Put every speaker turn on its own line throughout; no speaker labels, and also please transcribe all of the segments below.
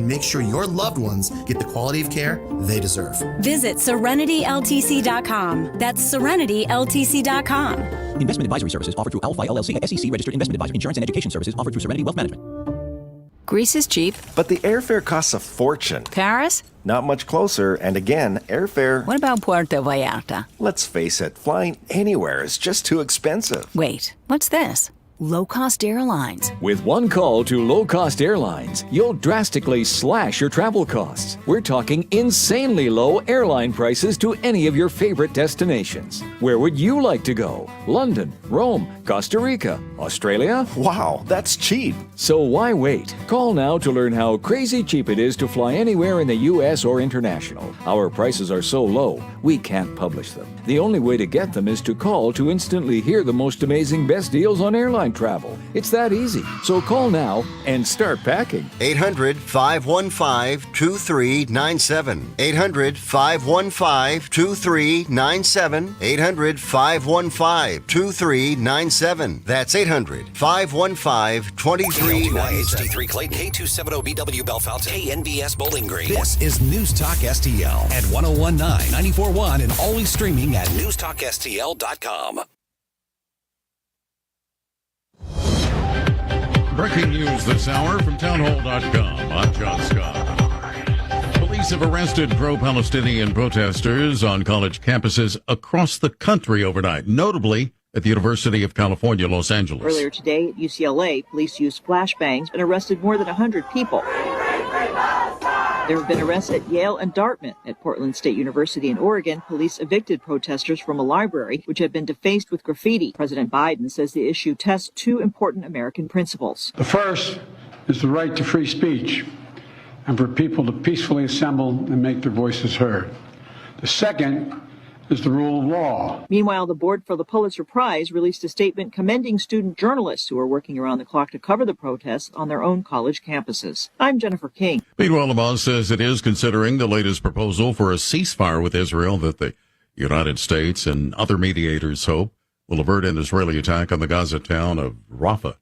make sure your loved ones get the quality of care they deserve.
Visit SerenityLTC.com. That's SerenityLTC.com.
Investment advisory services offered through Alpha LLC, SEC registered investment advisor. Insurance and education services offered through Serenity Wealth Management.
Greece is cheap.
But the airfare costs a fortune.
Paris?
Not much closer, and again, airfare...
What about Puerto Vallarta?
Let's face it, flying anywhere is just too expensive.
Wait, what's this? Low-cost airlines.
With one call to low-cost airlines, you'll drastically slash your travel costs. We're talking insanely low airline prices to any of your favorite destinations. Where would you like to go? London, Rome, Costa Rica, Australia?
Wow, that's cheap.
So why wait? Call now to learn how crazy cheap it is to fly anywhere in the U.S. or international. Our prices are so low, we can't publish them. The only way to get them is to call to instantly hear the most amazing best deals on airline travel. It's that easy. So call now and start packing.
800-515-2397. 800-515-2397. 800-515-2397. That's 800-515-2397.
HD3 Clayton, K270BW Bellefonte, KNBS Bowling Green. This is News Talk STL at 1019, 94.1, and always streaming at newstalkstl.com.
Breaking news this hour from townhall.com. I'm John Scott. Police have arrested pro-Palestinian protesters on college campuses across the country overnight, notably at the University of California, Los Angeles.
Earlier today at UCLA, police used flashbangs and arrested more than 100 people. There have been arrests at Yale and Dartmouth. At Portland State University in Oregon, police evicted protesters from a library which had been defaced with graffiti. President Biden says the issue tests two important American principles.
The first is the right to free speech and for people to peacefully assemble and make their voices heard. The second is the rule of law.
Meanwhile, the board for the Pulitzer Prize released a statement commending student journalists who are working around the clock to cover the protests on their own college campuses. I'm Jennifer King.
Meanwhile, Hamas says it is considering the latest proposal for a ceasefire with Israel that the United States and other mediators hope will avert an Israeli attack on the Gaza town of Rafah.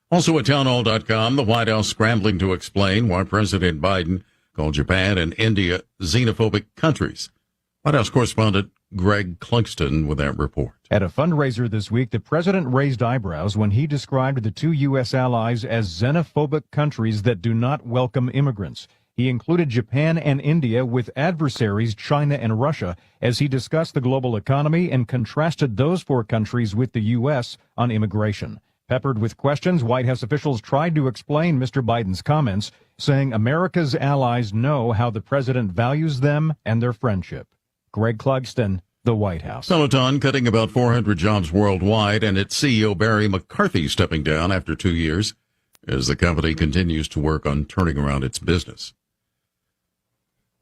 Also at townhall.com, the White House scrambling to explain why President Biden called Japan and India xenophobic countries. White House correspondent Greg Clugston with that report.
At a fundraiser this week, the president raised eyebrows when he described the two U.S. allies as xenophobic countries that do not welcome immigrants. He included Japan and India with adversaries China and Russia as he discussed the global economy and contrasted those four countries with the U.S. on immigration. Peppered with questions, White House officials tried to explain Mr. Biden's comments, saying America's allies know how the president values them and their friendship. Greg Clugston, the White House.
Peloton cutting about 400 jobs worldwide, and its CEO Barry McCarthy stepping down after 2 years as the company continues to work on turning around its business.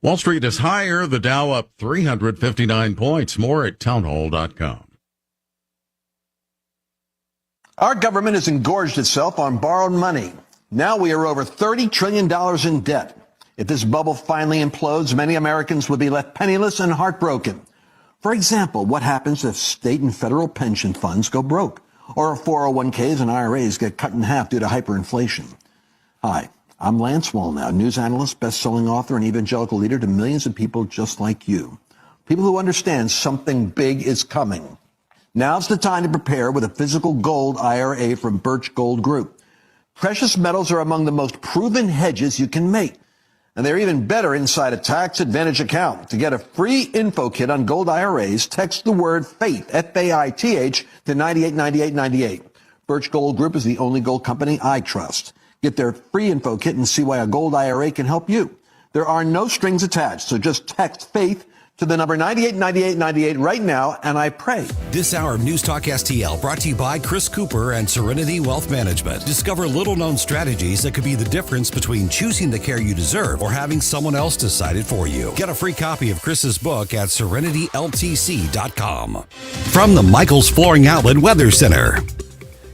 Wall Street is higher, the Dow up 359 points. More at townhall.com.
Our government has engorged itself on borrowed money. Now we are over $30 trillion in debt. If this bubble finally implodes, many Americans will be left penniless and heartbroken. For example, what happens if state and federal pension funds go broke, or if 401ks and IRAs get cut in half due to hyperinflation? Hi, I'm Lance Wallnow, news analyst, best-selling author, and evangelical leader to millions of people just like you. People who understand something big is coming. Now's the time to prepare with a physical gold IRA from Birch Gold Group. Precious metals are among the most proven hedges you can make. And they're even better inside a tax advantage account. To get a free info kit on gold IRAs, text the word FAITH, F-A-I-T-H, to 989898. Birch Gold Group is the only gold company I trust. Get their free info kit and see why a gold IRA can help you. There are no strings attached, so just text FAITH to the number 989898 right now, and I pray.
This hour of News Talk STL brought to you by Chris Cooper and Serenity Wealth Management. Discover little-known strategies that could be the difference between choosing the care you deserve or having someone else decide it for you. Get a free copy of Chris's book at serenityltc.com. From the Michaels Flooring Outlet Weather Center.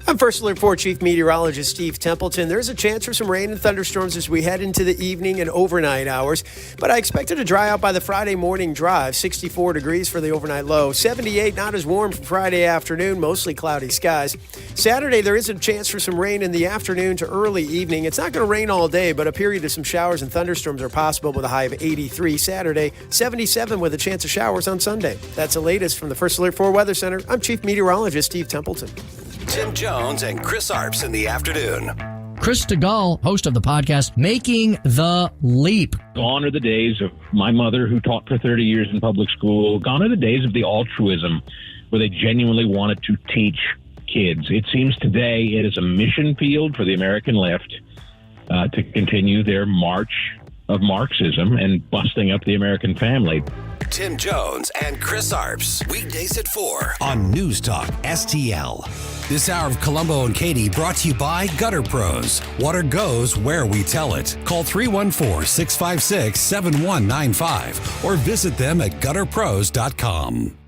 I'm First Alert 4 Chief Meteorologist Steve Templeton. There's a chance for some rain and thunderstorms as we head into the evening and overnight hours, but I expect it to dry out by the Friday morning drive. 64 degrees for the overnight low. 78, not as warm for Friday afternoon, mostly cloudy skies. Saturday, there is a chance for some rain in the afternoon to early evening. It's not going to rain all day, but a period of some showers and thunderstorms are possible with a high of 83 Saturday, 77 with a chance of showers on Sunday. That's the latest from the First Alert 4 Weather Center. I'm Chief Meteorologist Steve Templeton.
Tim Jones and Chris Arps in the afternoon.
Chris DeGaulle, host of the podcast Making the Leap.
Gone are the days of my mother who taught for 30 years in public school. Gone are the days of the altruism where they genuinely wanted to teach kids. It seems today it is a mission field for the American left to continue their march of Marxism and busting up the American family.
Tim Jones and Chris Arps, weekdays at 4
on News Talk STL. This hour of Colombo and Katie brought to you by Gutter Pros. Water goes where we tell it. Call 314-656-7195 or visit them at gutterpros.com.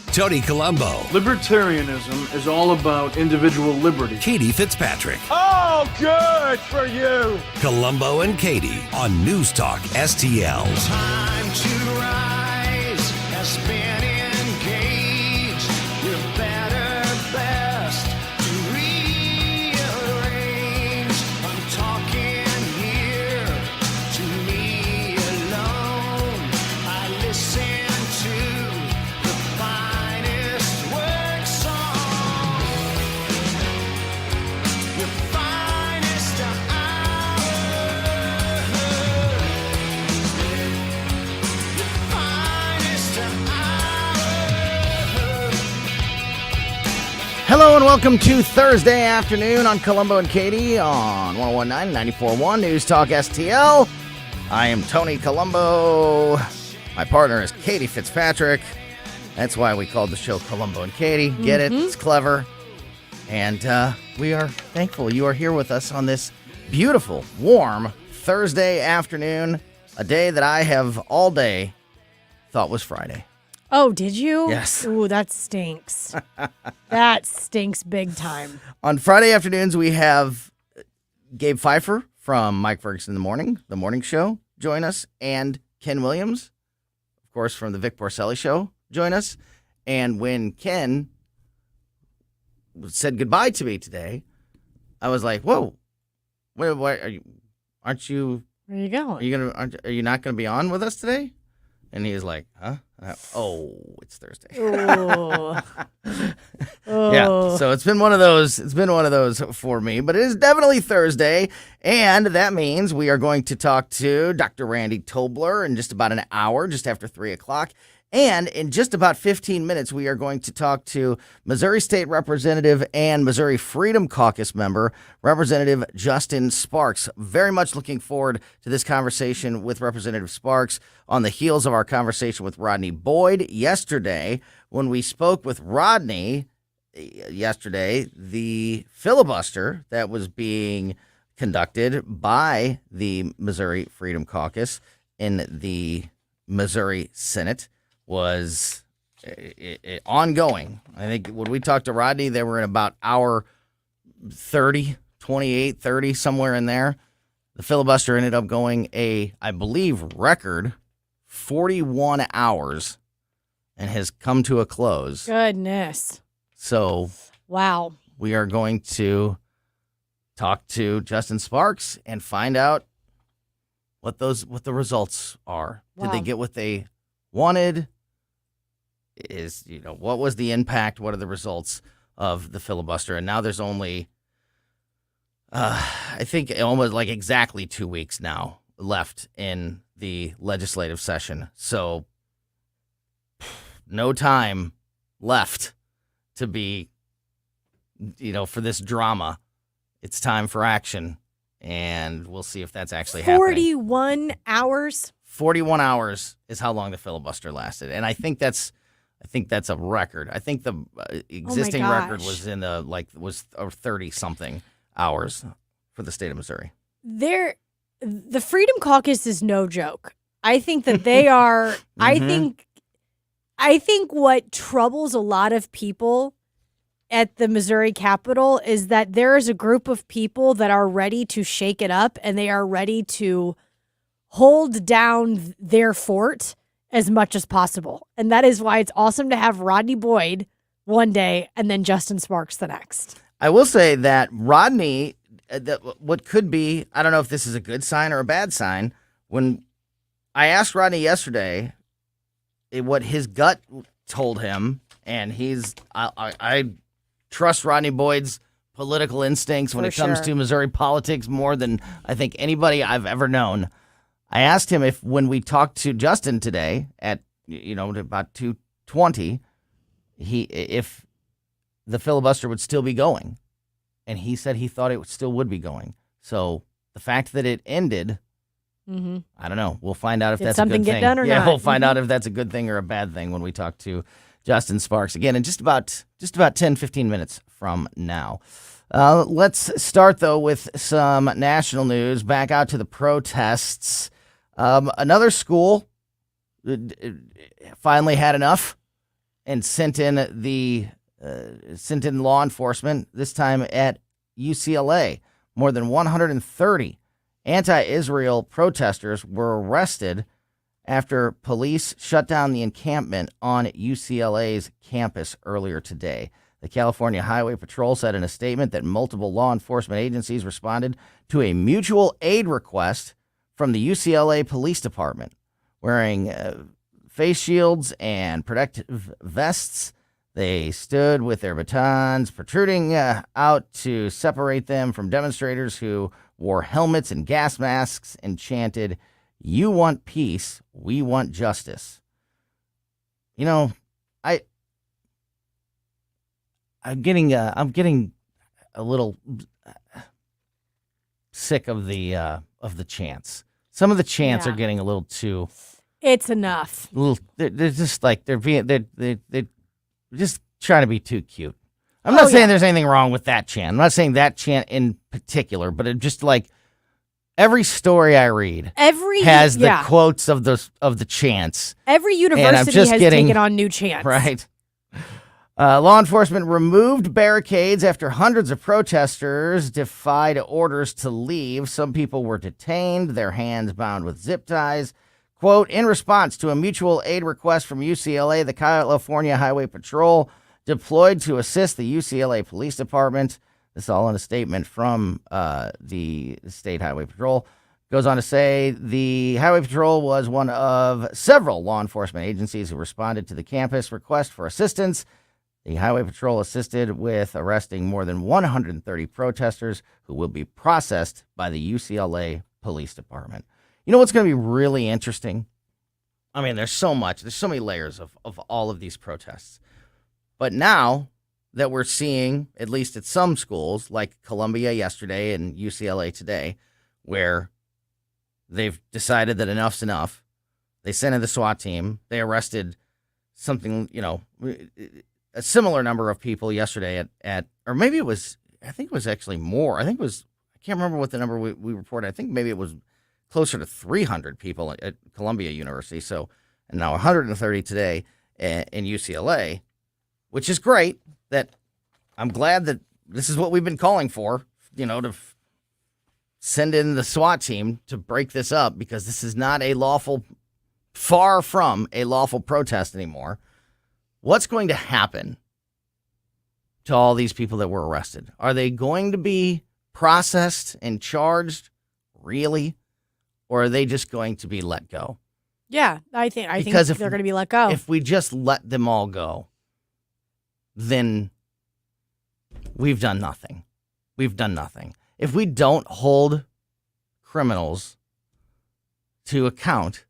Tony Colombo.
Libertarianism is all about individual liberty.
Katie Fitzpatrick.
Oh, good for you.
Colombo and Katie on News Talk STL.
Time to rise has been engaged. We're better, best to rearrange. I'm talking here to me alone. I listen to the finest work song. The finest hour.
Hello and welcome to Thursday afternoon on Colombo and Katie on 101.9 and 94.1 News Talk STL. I am Tony Colombo. My partner is Katie Fitzpatrick. That's why we called the show Colombo and Katie. Get it? It's clever. And we are thankful you are here with us on this beautiful, warm Thursday afternoon, a day that I have all day thought was Friday.
Oh, did you?
Yes.
Ooh, that stinks. That stinks big time.
On Friday afternoons, we have Gabe Pfeiffer from Mike Ferguson in the morning show, join us, and Ken Williams, of course, from the Vic Porcelli show, join us. And when Ken said goodbye to me today, I was like, "Whoa, wait, are you? Aren't you?
Where are you going?
Are you not going to be on with us today?" And he was like, "Huh? Oh, it's Thursday."
Oh.
Yeah. So it's been one of those. It's been one of those for me, but it is definitely Thursday, and that means we are going to talk to Dr. Randy Tobler in just about an hour, just after 3:00. And in just about 15 minutes, we are going to talk to Missouri State Representative and Missouri Freedom Caucus member, Representative Justin Sparks. Very much looking forward to this conversation with Representative Sparks on the heels of our conversation with Rodney Boyd yesterday. When we spoke with Rodney yesterday, the filibuster that was being conducted by the Missouri Freedom Caucus in the Missouri Senate was ongoing. I think when we talked to Rodney, they were in about hour 30, 28, 30, somewhere in there. The filibuster ended up going I believe, record 41 hours and has come to a close.
Goodness.
So,
wow.
We are going to talk to Justin Sparks and find out what the results are.
Wow.
Did they get what they wanted? What was the impact? What are the results of the filibuster? And now there's only, I think, almost like exactly 2 weeks now left in the legislative session. So no time left to be, for this drama. It's time for action, and we'll see if that's actually happening.
41 hours?
41 hours is how long the filibuster lasted, and I think that's a record. I think the existing record was in the 30-something hours for the state of Missouri.
The Freedom Caucus is no joke. I think that they are. I think what troubles a lot of people, at the Missouri Capitol is that there is a group of people that are ready to shake it up, and they are ready to hold down their fort as much as possible. And that is why it's awesome to have Rodney Boyd one day and then Justin Sparks the next.
I will say that Rodney, what could be, I don't know if this is a good sign or a bad sign, when I asked Rodney yesterday what his gut told him, and I trust Rodney Boyd's political instincts when it comes to Missouri politics more than I think anybody I've ever known. I asked him if when we talked to Justin today at about 2:20, if the filibuster would still be going, and he said he thought it still would be going. So the fact that it ended, I don't know. We'll find out if that's a good thing.
Get done or
not. We'll find
Mm-hmm.
out if that's a good thing or a bad thing when we talk to Justin Sparks again in just about 10, 15 minutes from now. Let's start, though, with some national news. Back out to the protests. Another school finally had enough and sent in law enforcement, this time at UCLA. More than 130 anti-Israel protesters were arrested after police shut down the encampment on UCLA's campus earlier today. The California Highway Patrol said in a statement that multiple law enforcement agencies responded to a mutual aid request from the UCLA Police Department. Wearing face shields and protective vests, they stood with their batons protruding out to separate them from demonstrators who wore helmets and gas masks and chanted, "You want peace, we want justice." I'm getting a little sick of the chants. Some of the chants are getting a little too.
It's enough.
They're just like they're just trying to be too cute. I'm not saying there's anything wrong with that chant. I'm not saying that chant in particular, but it just like every story I read has the quotes of the chants.
Every university has taken on new chants.
Right. Law enforcement removed barricades after hundreds of protesters defied orders to leave. Some people were detained, their hands bound with zip ties. Quote, in response to a mutual aid request from UCLA, the California Highway Patrol deployed to assist the UCLA Police Department. This is all in a statement from the State Highway Patrol. Goes on to say the Highway Patrol was one of several law enforcement agencies who responded to the campus request for assistance. The Highway Patrol assisted with arresting more than 130 protesters who will be processed by the UCLA Police Department. You know what's going to be really interesting? I mean, there's so many layers of all of these protests. But now that we're seeing, at least at some schools, like Columbia yesterday and UCLA today, where they've decided that enough's enough, they sent in the SWAT team, they arrested something, a similar number of people yesterday at or maybe it was, I think it was actually more. I can't remember what the number we reported. I think maybe it was closer to 300 people at Columbia University. So, and now 130 today in UCLA, which is great. That I'm glad that this is what we've been calling for, to send in the SWAT team to break this up, because this is not far from a lawful protest anymore. What's going to happen to all these people that were arrested? Are they going to be processed and charged, really? Or are they just going to be let go?
Yeah, I think they're going to be let go.
If we just let them all go, then we've done nothing. We've done nothing. If we don't hold criminals to account,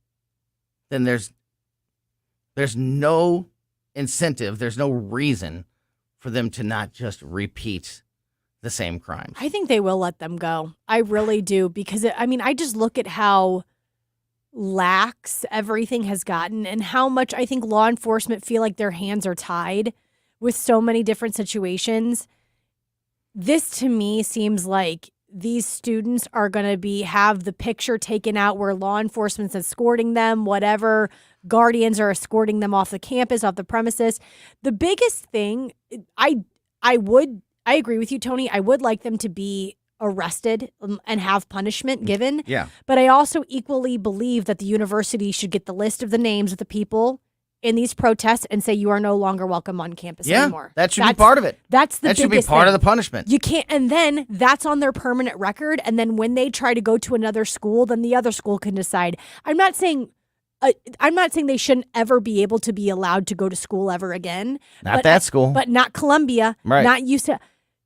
then there's no incentive, there's no reason for them to not just repeat the same crimes.
I think they will let them go. I really do, because I just look at how lax everything has gotten and how much I think law enforcement feel like their hands are tied with so many different situations. This to me seems like these students are going to have the picture taken out where law enforcement's escorting them, whatever guardians are escorting them off the campus, off the premises. The biggest thing, I agree with you, Tony. I would like them to be arrested and have punishment given.
Yeah.
But I also equally believe that the university should get the list of the names of the people in these protests and say you are no longer welcome on campus anymore.
That should be part of it.
That
should be part of the punishment.
You can't, and then that's on their permanent record. And then when they try to go to another school, then the other school can decide. I'm not saying they shouldn't ever be able to be allowed to go to school ever again.
Not that school.
But not Columbia.
Right.
Not UC.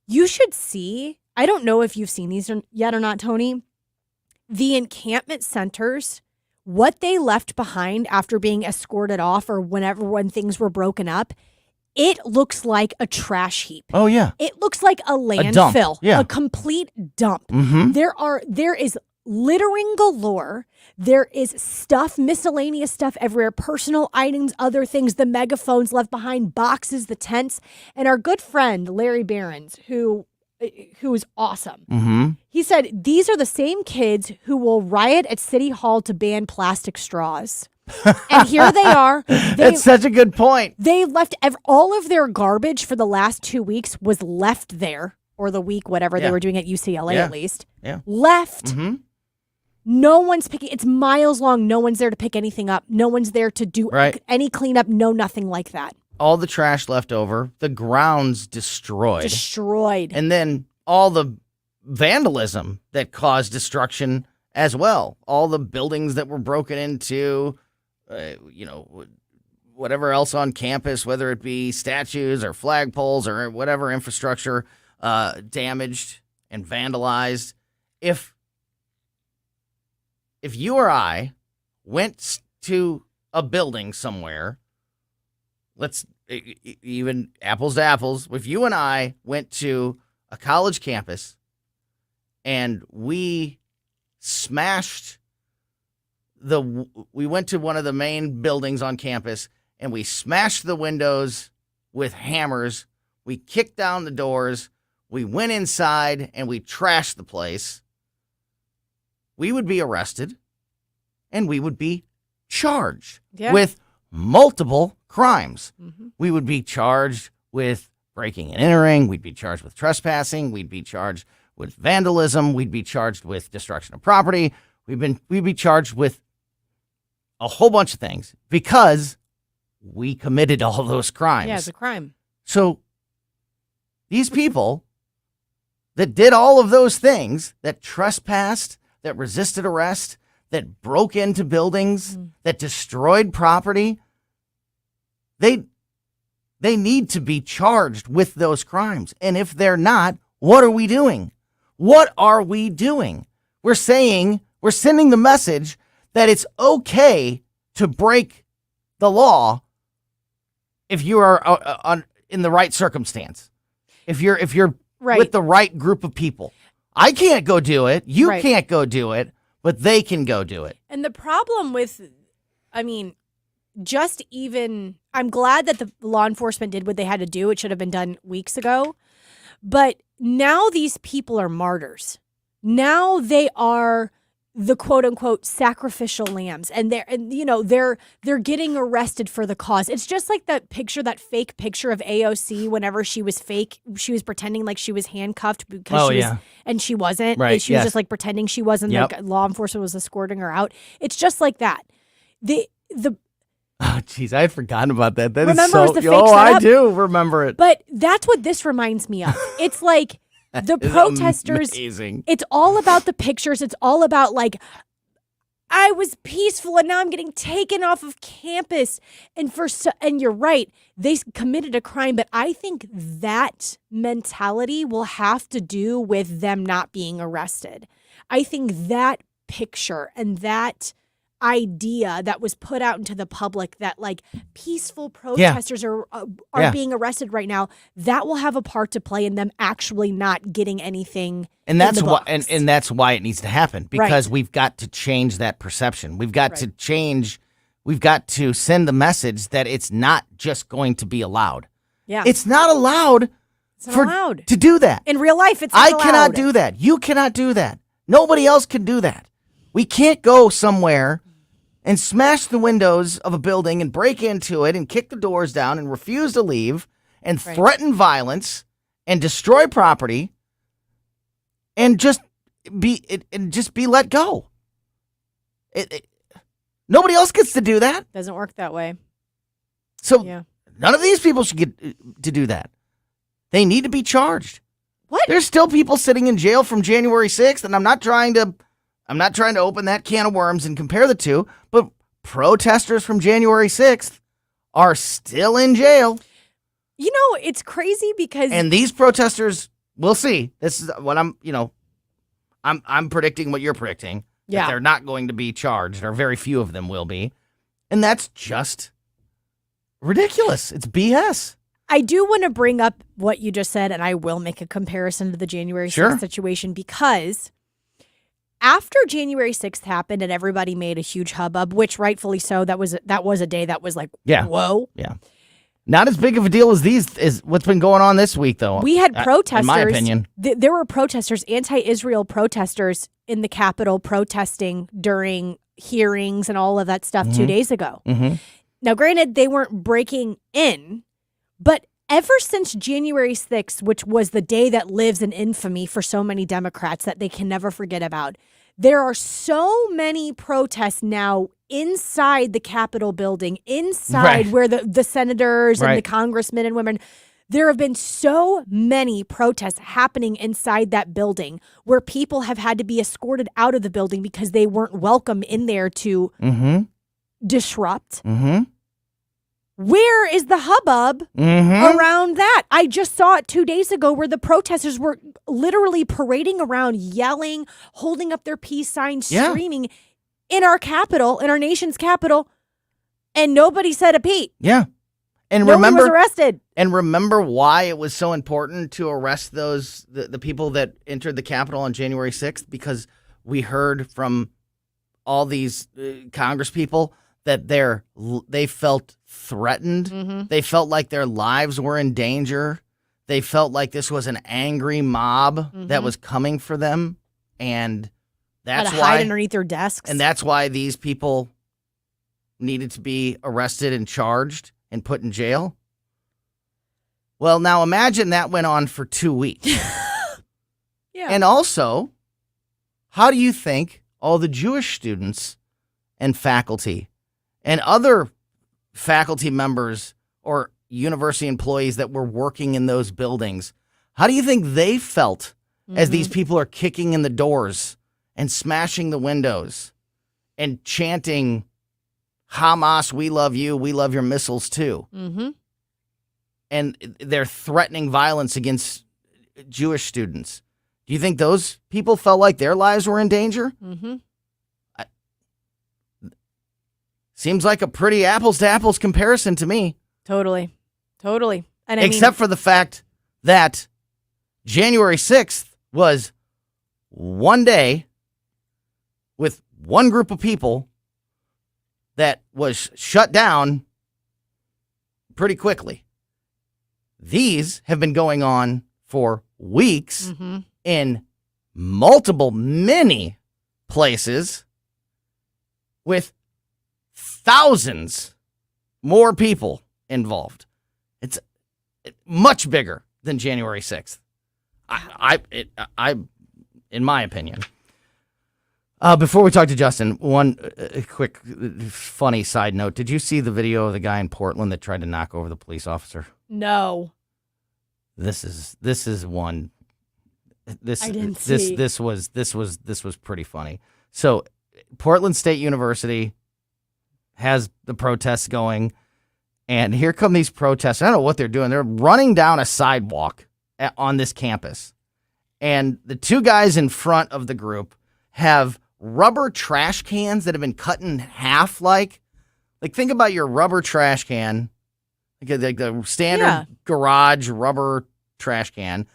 You should see, I don't know if you've seen these yet or not, Tony, the encampment centers, what they left behind after being escorted off or when things were broken up, it looks like a trash heap.
Oh, yeah.
It looks like a landfill.
dump. Yeah.
A complete dump.
Mhm.
There is littering galore. There is stuff, miscellaneous stuff everywhere, personal items, other things, the megaphones left behind, boxes, the tents. And our good friend, Larry Behrens, who is awesome.
Mm-hmm.
He said, these are the same kids who will riot at City Hall to ban plastic straws. And here they are.
That's such a good point.
They left all of their garbage for the last 2 weeks was left there, or the week, whatever they were doing at UCLA at least.
Yeah.
Left.
Mm-hmm.
No one's picking. It's miles long. No one's there to pick anything up. No one's there to do any cleanup. No, nothing like that.
All the trash left over, the grounds destroyed. And then all the vandalism that caused destruction as well. All the buildings that were broken into, whatever else on campus, whether it be statues or flagpoles or whatever infrastructure damaged and vandalized. If you or I went to a building somewhere, let's even apples to apples. If you and I went to a college campus and we went to one of the main buildings on campus and we smashed the windows with hammers, we kicked down the doors, we went inside and we trashed the place, we would be arrested and we would be charged with multiple crimes.
Mm-hmm.
We would be charged with breaking and entering. We'd be charged with trespassing. We'd be charged with vandalism. We'd be charged with destruction of property. We'd be charged with a whole bunch of things because we committed all those crimes.
Yeah, it's a crime.
So these people that did all of those things, that trespassed, that resisted arrest, that broke into buildings, that destroyed property, they need to be charged with those crimes. And if they're not, what are we doing? What are we doing? We're sending the message that it's okay to break the law if you are in the right circumstance. If you're with the right group of people. I can't go do it. You can't go do it, but they can go do it.
And the problem with, I'm glad that the law enforcement did what they had to do. It should have been done weeks ago. But now these people are martyrs. Now they are the quote unquote sacrificial lambs, and they're getting arrested for the cause. It's just like that fake picture of AOC whenever she was pretending like she was handcuffed because and she wasn't.
Right.
She was just like pretending she wasn't.
Yep.
Like law enforcement was escorting her out. It's just like that.
Oh, jeez, I had forgotten about that. That
remember
is so.
it was the fake
I
setup?
do remember it.
But that's what this reminds me of. It's like the protesters.
Amazing.
It's all about the pictures. It's all about like, I was peaceful and now I'm getting taken off of campus. And you're right, they committed a crime. But I think that mentality will have to do with them not being arrested. I think that picture and that idea that was put out into the public that like peaceful protesters are being arrested right now, that will have a part to play in them actually not getting anything.
And that's why and that's why it needs to happen, because we've got to change that perception. We've got to send the message that it's not just going to be allowed.
Yeah.
It's not allowed to do that.
In real life, it's not allowed.
Cannot do that. You cannot do that. Nobody else can do that. We can't go somewhere and smash the windows of a building and break into it and kick the doors down and refuse to leave and threaten violence and destroy property and just be let go. Nobody else gets to do that.
Doesn't work that way.
So none of these people should get to do that. They need to be charged.
What?
There's still people sitting in jail from January 6th, and I'm not trying to open that can of worms and compare the two, but protesters from January 6th are still in jail.
You know, it's crazy because
And these protesters, we'll see. This is what I'm predicting what you're predicting.
Yeah.
That they're not going to be charged, or very few of them will be. And that's just ridiculous. It's BS.
I do want to bring up what you just said, and I will make a comparison to the January 6th situation, because after January 6th happened and everybody made a huge hubbub, which rightfully so, that was a day that was like, whoa.
Yeah. Not as big of a deal as what's been going on this week, though.
We had protesters.
In my opinion.
There were protesters, anti-Israel protesters in the Capitol protesting during hearings and all of that stuff 2 days ago.
Mm-hmm.
Now, granted, they weren't breaking in, but ever since January 6th, which was the day that lives in infamy for so many Democrats that they can never forget about, there are so many protests now inside the Capitol building, inside where the senators and the congressmen and women, there have been so many protests happening inside that building where people have had to be escorted out of the building because they weren't welcome in there to disrupt.
Mm-hmm.
Where is the hubbub around that? I just saw it 2 days ago where the protesters were literally parading around, yelling, holding up their peace signs, screaming in our capital, in our nation's capital, and nobody said a peep.
Yeah. And
no one was arrested.
And remember why it was so important to arrest the people that entered the Capitol on January 6th? Because we heard from all these Congress people that they felt threatened. They felt like their lives were in danger. They felt like this was an angry mob that was coming for them. And that's
Had to
why
hide underneath their desks.
And that's why these people needed to be arrested and charged and put in jail. Well, now imagine that went on for 2 weeks.
Yeah.
And also, how do you think all the Jewish students and faculty and other faculty members or university employees that were working in those buildings, how do you think they felt as these people are kicking in the doors and smashing the windows and chanting, Hamas, we love you, we love your missiles too? And they're threatening violence against Jewish students. Do you think those people felt like their lives were in danger? Seems like a pretty apples to apples comparison to me.
Totally. And
Except for the fact that January 6th was one day with one group of people that was shut down pretty quickly. These have been going on for weeks in many places with thousands more people involved. It's much bigger than January 6th. In my opinion. Before we talk to Justin, one quick funny side note. Did you see the video of the guy in Portland that tried to knock over the police officer?
No.
This is one.
I didn't see.
This was pretty funny. So, Portland State University has the protests going, and here come these protests. I don't know what they're doing. They're running down a sidewalk on this campus, and the two guys in front of the group have rubber trash cans that have been cut in half. Like think about your rubber trash can, like the standard garage rubber trash can,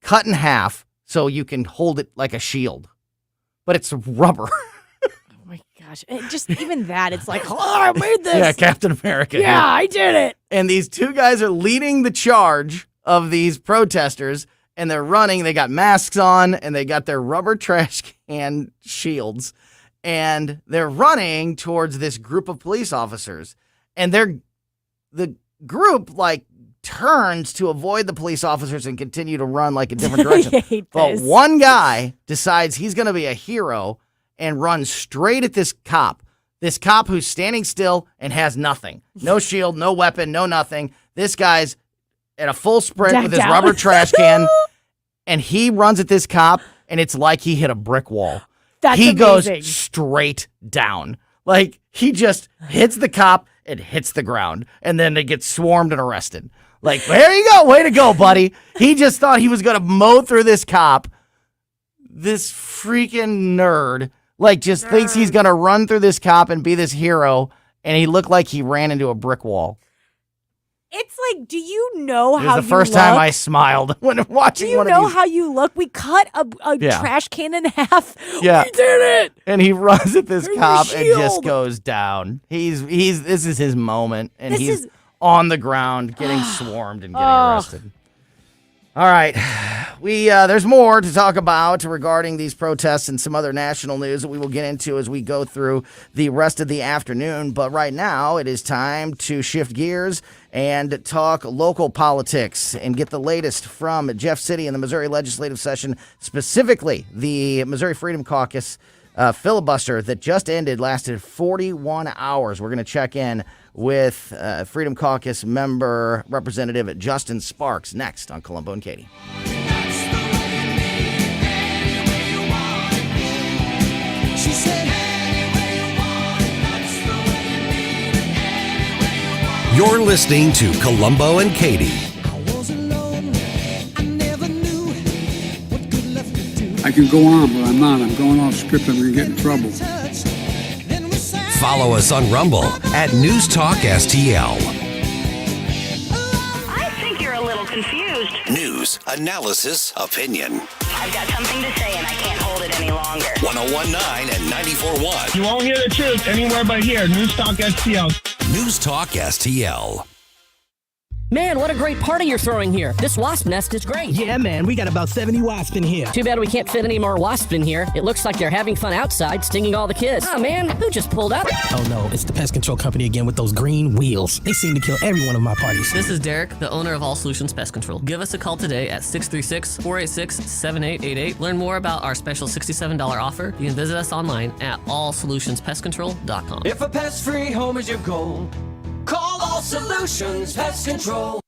cut in half so you can hold it like a shield, but it's rubber.
Gosh, just even that, it's like, oh, I made this.
Yeah, Captain America.
Yeah, I did it.
And these two guys are leading the charge of these protesters, and they're running. They got masks on, and they got their rubber trash can shields, and they're running towards this group of police officers. And the group, turns to avoid the police officers and continue to run like a different direction.
I hate
But
this.
one guy decides he's going to be a hero and runs straight at this cop. This cop who's standing still and has nothing. No shield, no weapon, no nothing. This guy's at a full sprint with his rubber trash can, and he runs at this cop, and it's like he hit a brick wall. He
amazing.
goes straight down. Like, he just hits the cop and hits the ground, and then they get swarmed and arrested. Like, there you go. Way to go, buddy. He just thought he was going to mow through this cop. This freaking nerd, like, just thinks he's going to run through this cop and be this hero, and he looked like he ran into a brick wall.
It's like, do you know
It
how
was
you
the first
look?
time I smiled when watching
Do you
one
know
of these.
how you look? We cut a
Yeah.
trash can in half.
Yeah.
We did it.
And he runs at this
There's a
cop and just
shield.
goes down. This is his moment, and
This
he's
is-
on the ground getting swarmed and getting
Oh.
arrested. All right, there's more to talk about regarding these protests and some other national news that we will get into as we go through the rest of the afternoon. But right now, it is time to shift gears and talk local politics and get the latest from Jeff City in the Missouri legislative session, specifically the Missouri Freedom Caucus filibuster that just ended, lasted 41 hours. We're going to check in with Freedom Caucus member Representative Justin Sparks next on Colombo and Katie.
You're listening to Colombo and Katie.
I can go on, but I'm not. I'm going off script. I'm going to get in trouble.
Follow us on Rumble at News Talk STL.
I think you're a little confused.
News, analysis, opinion.
I've got something to say and I can't hold it any longer.
1019 and 94.1.
You won't hear the truth anywhere but here. News Talk STL.
News Talk STL.
Man, what a great party you're throwing here. This wasp nest is great.
Yeah, man, we got about 70 wasps in here.
Too bad we can't fit any more wasps in here. It looks like they're having fun outside, stinging all the kids. Oh, man, who just pulled up?
Oh, no, it's the pest control company again with those green wheels. They seem to kill every one of my parties.
This is Derek, the owner of All Solutions Pest Control. Give us a call today at 636-486-7888. Learn more about our special $67 offer. You can visit us online at allsolutionspestcontrol.com.
If a pest-free home is your goal, call All Solutions Pest Control.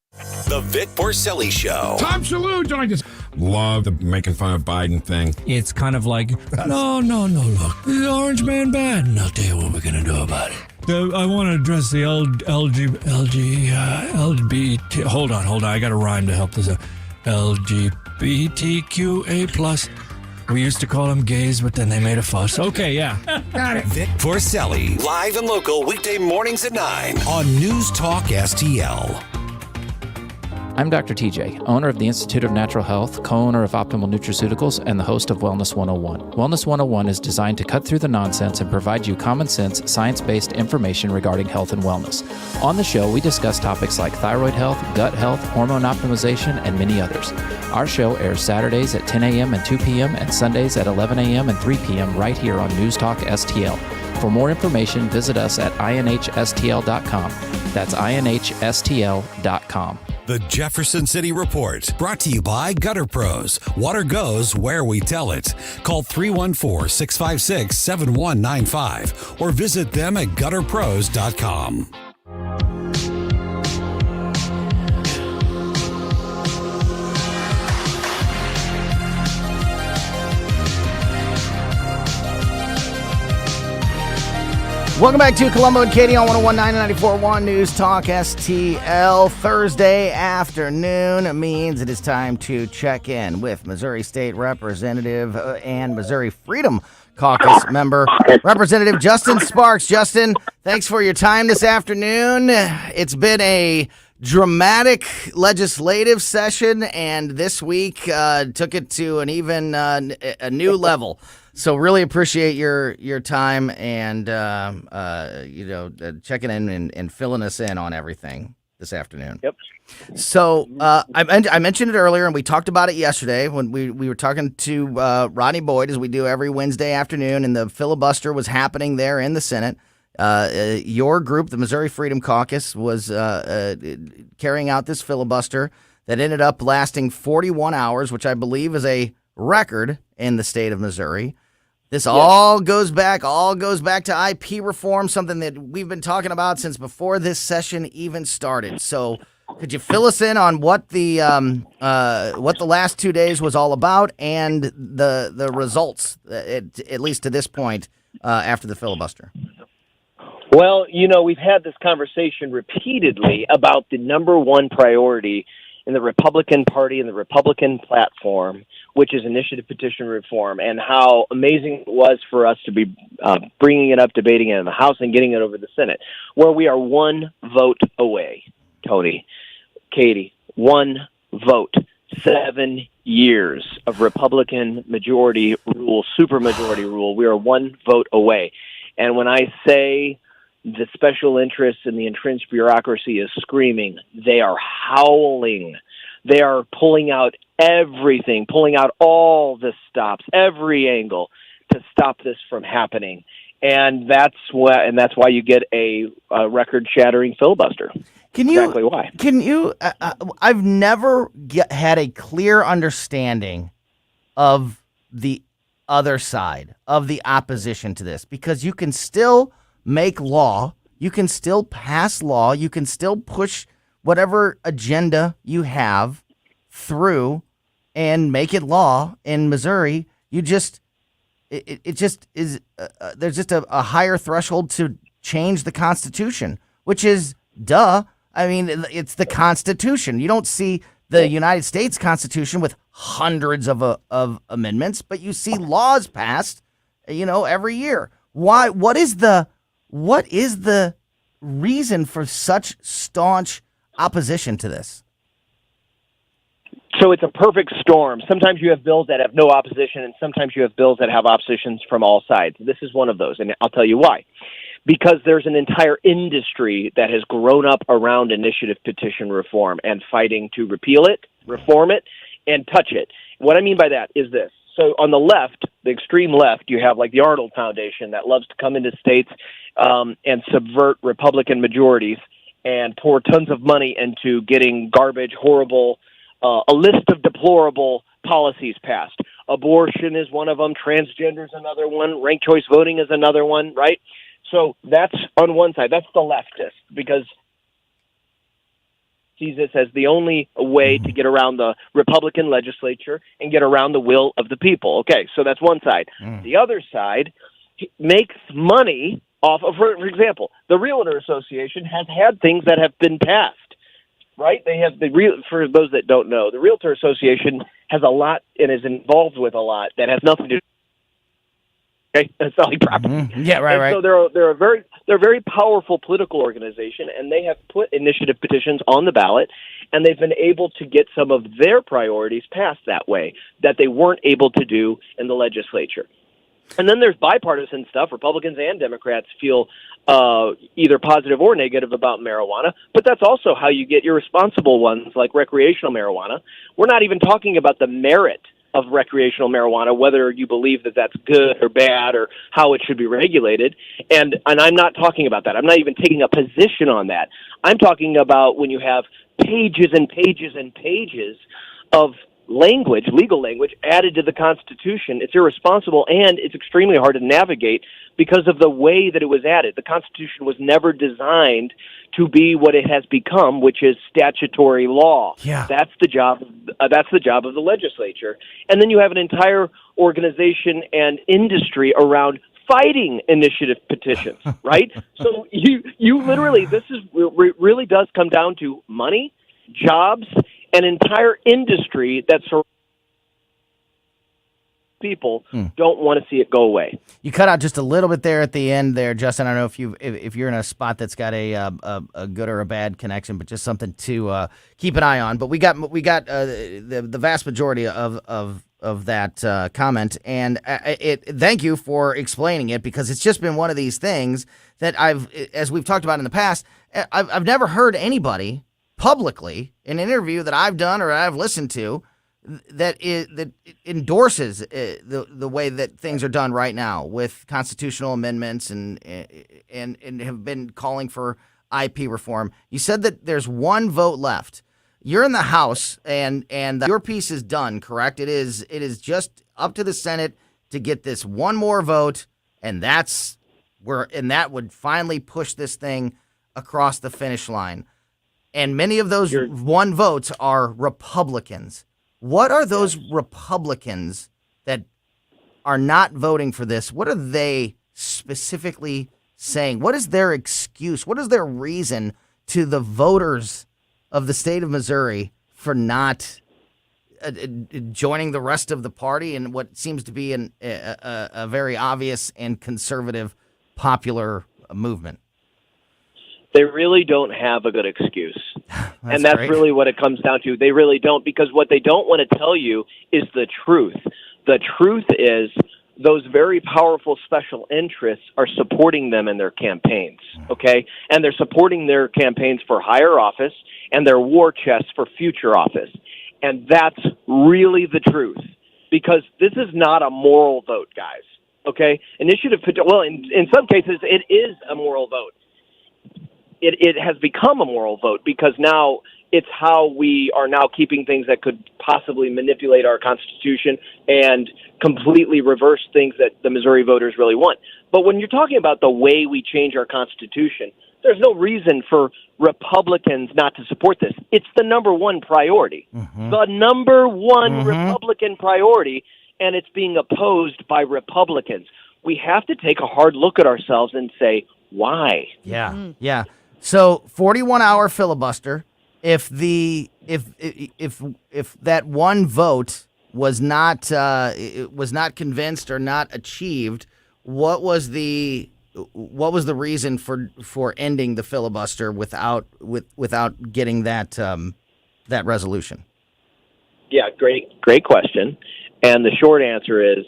The Vic Porcelli Show.
Tom Salute, I just love the making fun of Biden thing. It's kind of like, no, look, the orange man bad, and I'll tell you what we're going to do about it. I want to address the LGBT, hold on, I got a rhyme to help this out. LGBTQA+. We used to call them gays, but then they made a fuss. Okay, yeah. Got it.
Vic Porcelli
Live and local weekday mornings at 9.
on News Talk STL.
I'm Dr. TJ, owner of the Institute of Natural Health, co-owner of Optimal Nutraceuticals, and the host of Wellness 101. Wellness 101 is designed to cut through the nonsense and provide you common sense, science-based information regarding health and wellness. On the show, we discuss topics like thyroid health, gut health, hormone optimization, and many others. Our show airs Saturdays at 10 a.m. and 2 p.m. and Sundays at 11 a.m. and 3 p.m. right here on News Talk STL. For more information, visit us at inhstl.com. That's inhstl.com.
The Jefferson City Report, brought to you by Gutter Pros. Water goes where we tell it. Call 314-656-7195 or visit them at gutterpros.com.
Welcome back to Colombo and Katie on 1019 and 94.1 News Talk STL. Thursday afternoon means it is time to check in with Missouri State Representative and Missouri Freedom Caucus member, Representative Justin Sparks. Justin, thanks for your time this afternoon. It's been a dramatic legislative session, and this week took it to an even a new level. So really appreciate your time and checking in and filling us in on everything this afternoon.
Yep.
So I mentioned it earlier, and we talked about it yesterday when we were talking to Rodney Boyd, as we do every Wednesday afternoon, and the filibuster was happening there in the Senate. Your group, the Missouri Freedom Caucus, was carrying out this filibuster that ended up lasting 41 hours, which I believe is a record in the state of Missouri. This all goes back to IP reform, something that we've been talking about since before this session even started. So could you fill us in on what the last 2 days was all about and the results, at least to this point, after the filibuster?
Well, we've had this conversation repeatedly about the number one priority in the Republican Party and the Republican platform, which is initiative petition reform, and how amazing it was for us to be bringing it up, debating it in the House, and getting it over the Senate, where we are one vote away, Tony, Katie, one vote. 7 years of Republican majority rule, supermajority rule. We are one vote away. And when I say the special interests and the entrenched bureaucracy is screaming, they are howling. They are pulling out everything, pulling out all the stops, every angle to stop this from happening. And that's why you get a record-shattering filibuster. Exactly why.
Can you? I've never had a clear understanding of the other side, of the opposition to this, because you can still make law, you can still pass law, you can still push whatever agenda you have through and make it law in Missouri. You just, it just is, there's just a higher threshold to change the Constitution, which is duh. I mean, it's the Constitution. You don't see the United States Constitution with hundreds of amendments, but you see laws passed, every year. Why? What is the reason for such staunch opposition to this?
So it's a perfect storm. Sometimes you have bills that have no opposition, and sometimes you have bills that have oppositions from all sides. This is one of those, and I'll tell you why. Because there's an entire industry that has grown up around initiative petition reform and fighting to repeal it, reform it, and touch it. What I mean by that is this. So on the left, the extreme left, you have like the Arnold Foundation that loves to come into states and subvert Republican majorities and pour tons of money into getting garbage, horrible, a list of deplorable policies passed. Abortion is one of them. Transgender is another one. Ranked choice voting is another one, right? So that's on one side. That's the leftist, because sees this as the only way to get around the Republican legislature and get around the will of the people. Okay, so that's one side. The other side makes money off of, for example, the Realtor Association has had things that have been passed, right? They have for those that don't know, the Realtor Association has a lot and is involved with a lot that has nothing to do. Okay, selling property.
Yeah, right.
So they're a very powerful political organization, and they have put initiative petitions on the ballot, and they've been able to get some of their priorities passed that way that they weren't able to do in the legislature. And then there's bipartisan stuff. Republicans and Democrats feel either positive or negative about marijuana, but that's also how you get irresponsible ones like recreational marijuana. We're not even talking about the merit of recreational marijuana, whether you believe that that's good or bad or how it should be regulated. And I'm not talking about that. I'm not even taking a position on that. I'm talking about when you have pages and pages and pages of language, legal language, added to the Constitution. It's irresponsible, and it's extremely hard to navigate because of the way that it was added. The Constitution was never designed to be what it has become, which is statutory law.
Yeah.
That's the job of the legislature. And then you have an entire organization and industry around fighting initiative petitions, right? So you literally, this is really does come down to money, jobs, an entire industry that people don't want to see it go away.
You cut out just a little bit there at the end there, Justin. I don't know if you're in a spot that's got a good or a bad connection, but just something to keep an eye on. But we got the vast majority of that comment, and thank you for explaining it, because it's just been one of these things that as we've talked about in the past, I've never heard anybody publicly in an interview that I've done or I've listened to that endorses the way that things are done right now with constitutional amendments and have been calling for IP reform. You said that there's one vote left. You're in the House, and your piece is done, correct? It is just up to the Senate to get this one more vote, and that would finally push this thing across the finish line. And many of those one votes are Republicans. What are those Republicans that are not voting for this? What are they specifically saying? What is their excuse? What is their reason to the voters of the state of Missouri for not joining the rest of the party in what seems to be a very obvious and conservative popular movement?
They really don't have a good excuse. That's
great.
Really what it comes down to. They really don't, because what they don't want to tell you is the truth. The truth is those very powerful special interests are supporting them in their campaigns, okay? And they're supporting their campaigns for higher office and their war chests for future office. And that's really the truth, because this is not a moral vote, guys, okay? Well, in some cases, it is a moral vote. It has become a moral vote because now it's how we are now keeping things that could possibly manipulate our Constitution and completely reverse things that the Missouri voters really want. But when you're talking about the way we change our Constitution, there's no reason for Republicans not to support this. It's the number one priority. The number one Republican priority, and it's being opposed by Republicans. We have to take a hard look at ourselves and say, why?
Yeah. So 41-hour filibuster. If that one vote was not convinced or not achieved, what was the reason for ending the filibuster without getting that resolution?
Yeah, great question. And the short answer is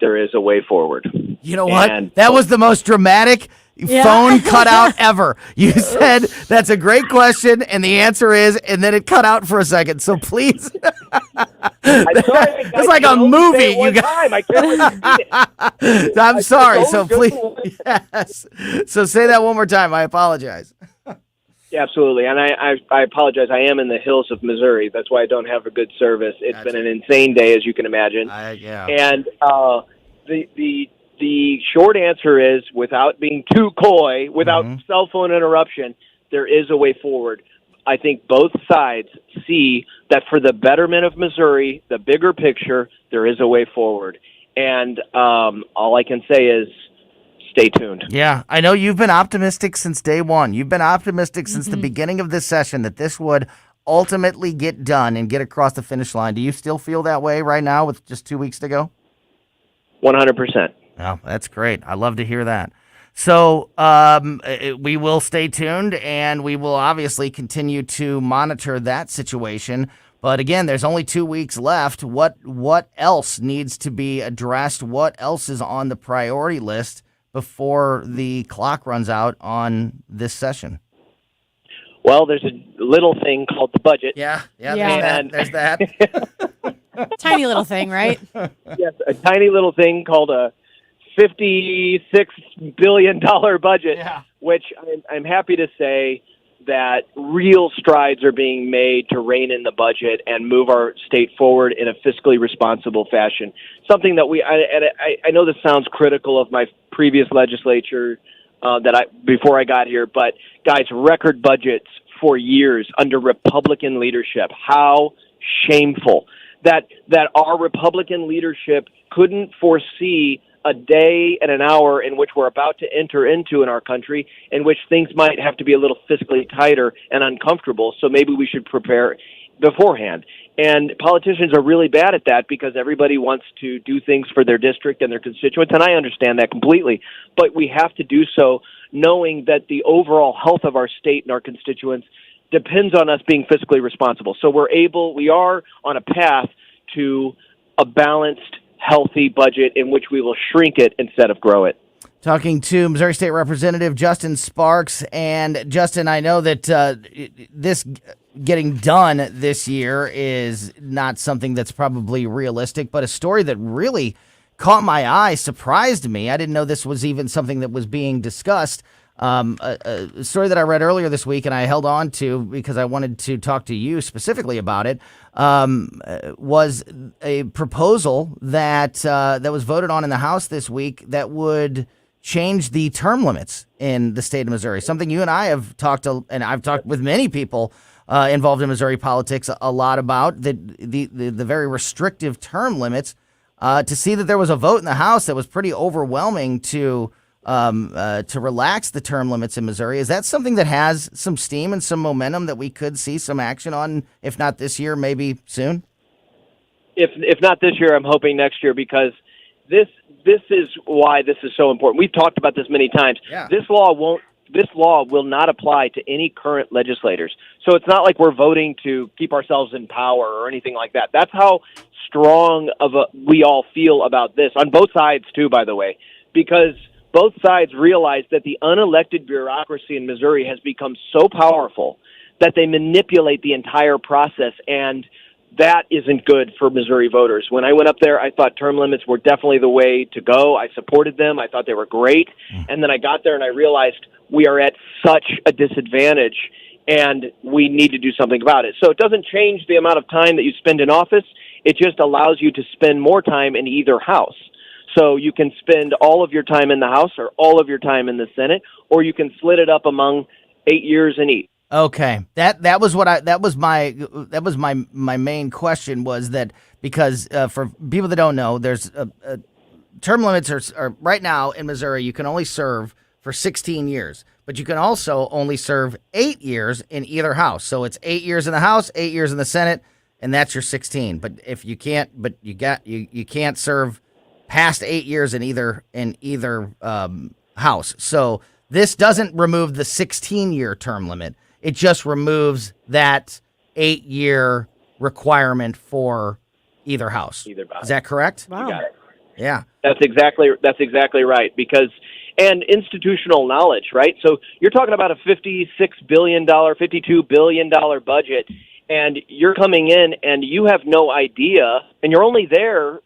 there is a way forward.
You know what? That was the most dramatic phone cutout ever. You said that's a great question, and the answer is, and then it cut out for a second. So please, it's like a movie. You got.
I can't it.
I'm sorry. So please, yes. So say that one more time. I apologize.
Yeah, absolutely, and I apologize. I am in the hills of Missouri. That's why I don't have a good service. It's been an insane day, as you can imagine. And the short answer is, without being too coy, without cell phone interruption, there is a way forward. I think both sides see that for the betterment of Missouri, the bigger picture, there is a way forward. And all I can say is stay tuned.
Yeah, I know you've been optimistic since day one. You've been optimistic since the beginning of this session that this would ultimately get done and get across the finish line. Do you still feel that way right now with just 2 weeks to go?
100%.
Oh, that's great. I love to hear that. So we will stay tuned, and we will obviously continue to monitor that situation. But again, there's only 2 weeks left. What else needs to be addressed? What else is on the priority list before the clock runs out on this session?
Well, there's a little thing called the budget.
Yeah. There's that.
Tiny little thing, right?
Yes, a tiny little thing called a $56 billion budget, which I'm happy to say that real strides are being made to rein in the budget and move our state forward in a fiscally responsible fashion. Something that I know this sounds critical of my previous legislature before I got here, but guys, record budgets for years under Republican leadership. How shameful that our Republican leadership couldn't foresee a day and an hour in which we're about to enter into in our country, in which things might have to be a little fiscally tighter and uncomfortable. So maybe we should prepare beforehand. And politicians are really bad at that because everybody wants to do things for their district and their constituents, and I understand that completely. But we have to do so knowing that the overall health of our state and our constituents depends on us being fiscally responsible. So we are on a path to a balanced, healthy budget in which we will shrink it instead of grow it.
Talking to Missouri State Representative Justin Sparks. And Justin, I know that getting done this year is not something that's probably realistic, but a story that really caught my eye, surprised me. I didn't know this was even something that was being discussed. A story that I read earlier this week and I held on to because I wanted to talk to you specifically about it, was a proposal that was voted on in the House this week that would change the term limits in the state of Missouri. Something you and I have talked to, and I've talked with many people involved in Missouri politics a lot about the very restrictive term limits. To see that there was a vote in the House that was pretty overwhelming to relax the term limits in Missouri. Is that something that has some steam and some momentum that we could see some action on, if not this year, maybe soon?
If not this year, I'm hoping next year, because this is why this is so important. We've talked about this many times.
Yeah.
This law will not apply to any current legislators. So it's not like we're voting to keep ourselves in power or anything like that. That's how strong we all feel about this, on both sides too, by the way, because both sides realize that the unelected bureaucracy in Missouri has become so powerful that they manipulate the entire process, and that isn't good for Missouri voters. When I went up there, I thought term limits were definitely the way to go. I supported them. I thought they were great. And then I got there and I realized we are at such a disadvantage and we need to do something about it. So it doesn't change the amount of time that you spend in office. It just allows you to spend more time in either house. So you can spend all of your time in the House or all of your time in the Senate, or you can split it up among 8 years in each.
Okay, that was my main question, was that because for people that don't know, there's term limits are right now in Missouri. You can only serve for 16 years, but you can also only serve 8 years in either house. So it's 8 years in the House, 8 years in the Senate, and that's your 16. But if you can't, you can't serve past 8 years in either house. So this doesn't remove the 16-year term limit. It just removes that 8-year requirement for either house. Is that correct?
Wow. You got it.
Yeah.
That's exactly right. Because, and institutional knowledge, right? So you're talking about a $56 billion, $52 billion budget, and you're coming in and you have no idea, and you're only there,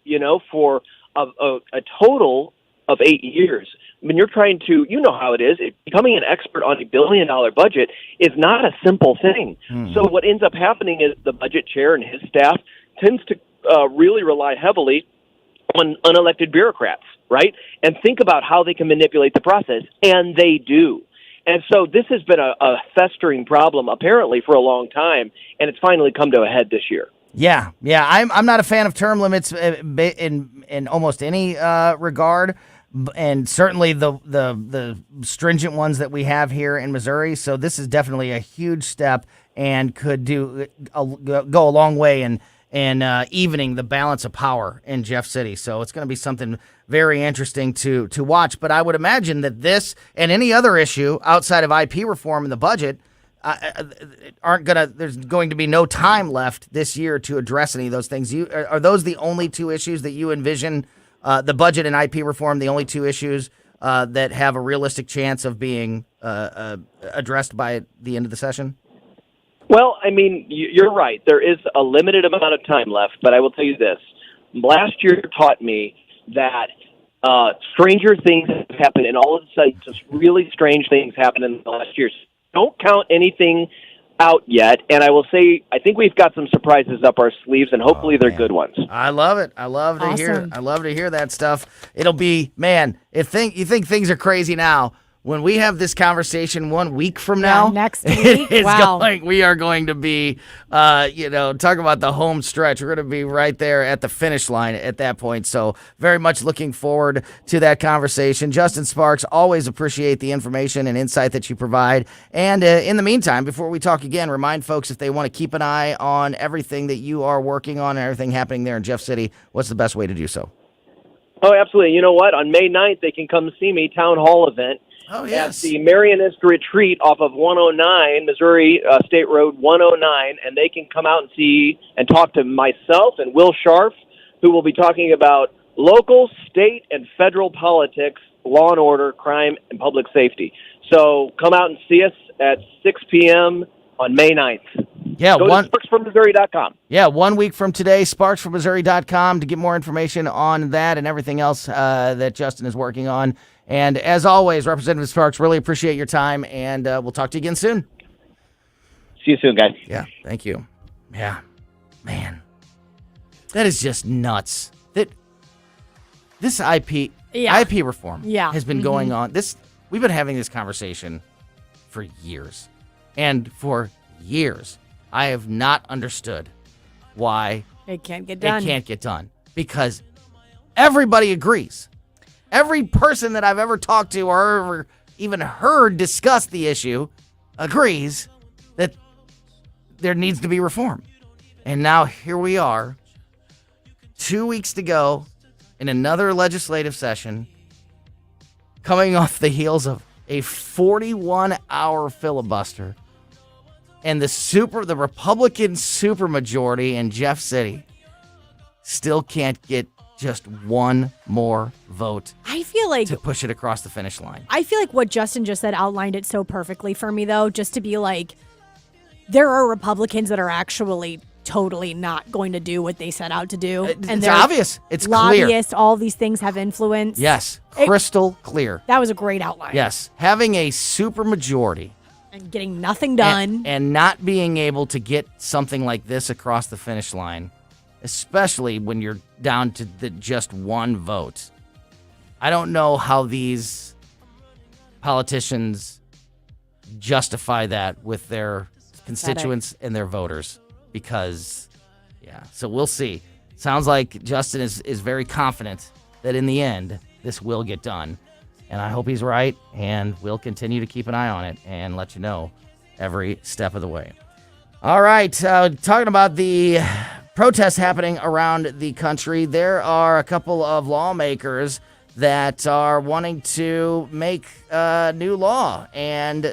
for a total of 8 years. When you're trying to, how it is, becoming an expert on $1 billion budget is not a simple thing. So what ends up happening is the budget chair and his staff tends to really rely heavily on unelected bureaucrats, right? And think about how they can manipulate the process, and they do. And so this has been a festering problem, apparently, for a long time, and it's finally come to a head this year.
Yeah. I'm not a fan of term limits in almost any regard, and certainly the stringent ones that we have here in Missouri. So this is definitely a huge step and could go a long way in evening the balance of power in Jeff City. So it's going to be something very interesting to watch. But I would imagine that this and any other issue outside of IP reform in the budget there's going to be no time left this year to address any of those things. Are those the only two issues that you envision, the budget and IP reform, the only two issues that have a realistic chance of being addressed by the end of the session?
Well, I mean, you're right. There is a limited amount of time left, but I will tell you this. Last year taught me that stranger things have happened, and all of a sudden, just really strange things happened in the last year. Don't count anything out yet, and I will say I think we've got some surprises up our sleeves, and hopefully they're good ones.
I love it. I love to hear that stuff. It'll be, man, you think things are crazy now. When we have this conversation 1 week from now,
next week,
we are going to be, talk about the home stretch. We're going to be right there at the finish line at that point. So very much looking forward to that conversation. Justin Sparks, always appreciate the information and insight that you provide. And in the meantime, before we talk again, remind folks if they want to keep an eye on everything that you are working on and everything happening there in Jeff City, what's the best way to do so?
Oh, absolutely. You know what? On May 9th, they can come see me, town hall event.
Oh, yes.
At the Marianist Retreat off of 109, Missouri State Road 109, and they can come out and see and talk to myself and Will Scharf, who will be talking about local, state, and federal politics, law and order, crime, and public safety. So come out and see us at 6 p.m. on May 9th.
Yeah,
Go to sparksformissouri.com.
Yeah, 1 week from today, sparksformissouri.com to get more information on that and everything else that Justin is working on. And as always, Representative Sparks, really appreciate your time, and we'll talk to you again soon.
See you soon, guys.
Yeah, thank you. Yeah, man, that is just nuts. That this IP reform has been going on. We've been having this conversation for years, and for years, I have not understood why
it can't get done.
It can't get done because everybody agrees. Every person that I've ever talked to or ever even heard discuss the issue agrees that there needs to be reform. And now here we are, 2 weeks to go in another legislative session, coming off the heels of a 41-hour filibuster, and the Republican supermajority in Jeff City still can't get just one more vote.
I feel like
to push it across the finish line.
I feel like what Justin just said outlined it so perfectly for me, though, just to be like, there are Republicans that are actually totally not going to do what they set out to do.
And it's obvious. It's
lobbyists,
clear.
All these things have influence.
Yes, crystal clear.
That was a great outline.
Yes, having a supermajority
and getting nothing done.
And not being able to get something like this across the finish line, especially when you're down to just one vote. I don't know how these politicians justify that with their constituents and their voters because, so we'll see. Sounds like Justin is very confident that in the end, this will get done. And I hope he's right, and we'll continue to keep an eye on it and let you know every step of the way. All right, talking about the protests happening around the country, there are a couple of lawmakers that are wanting to make new law and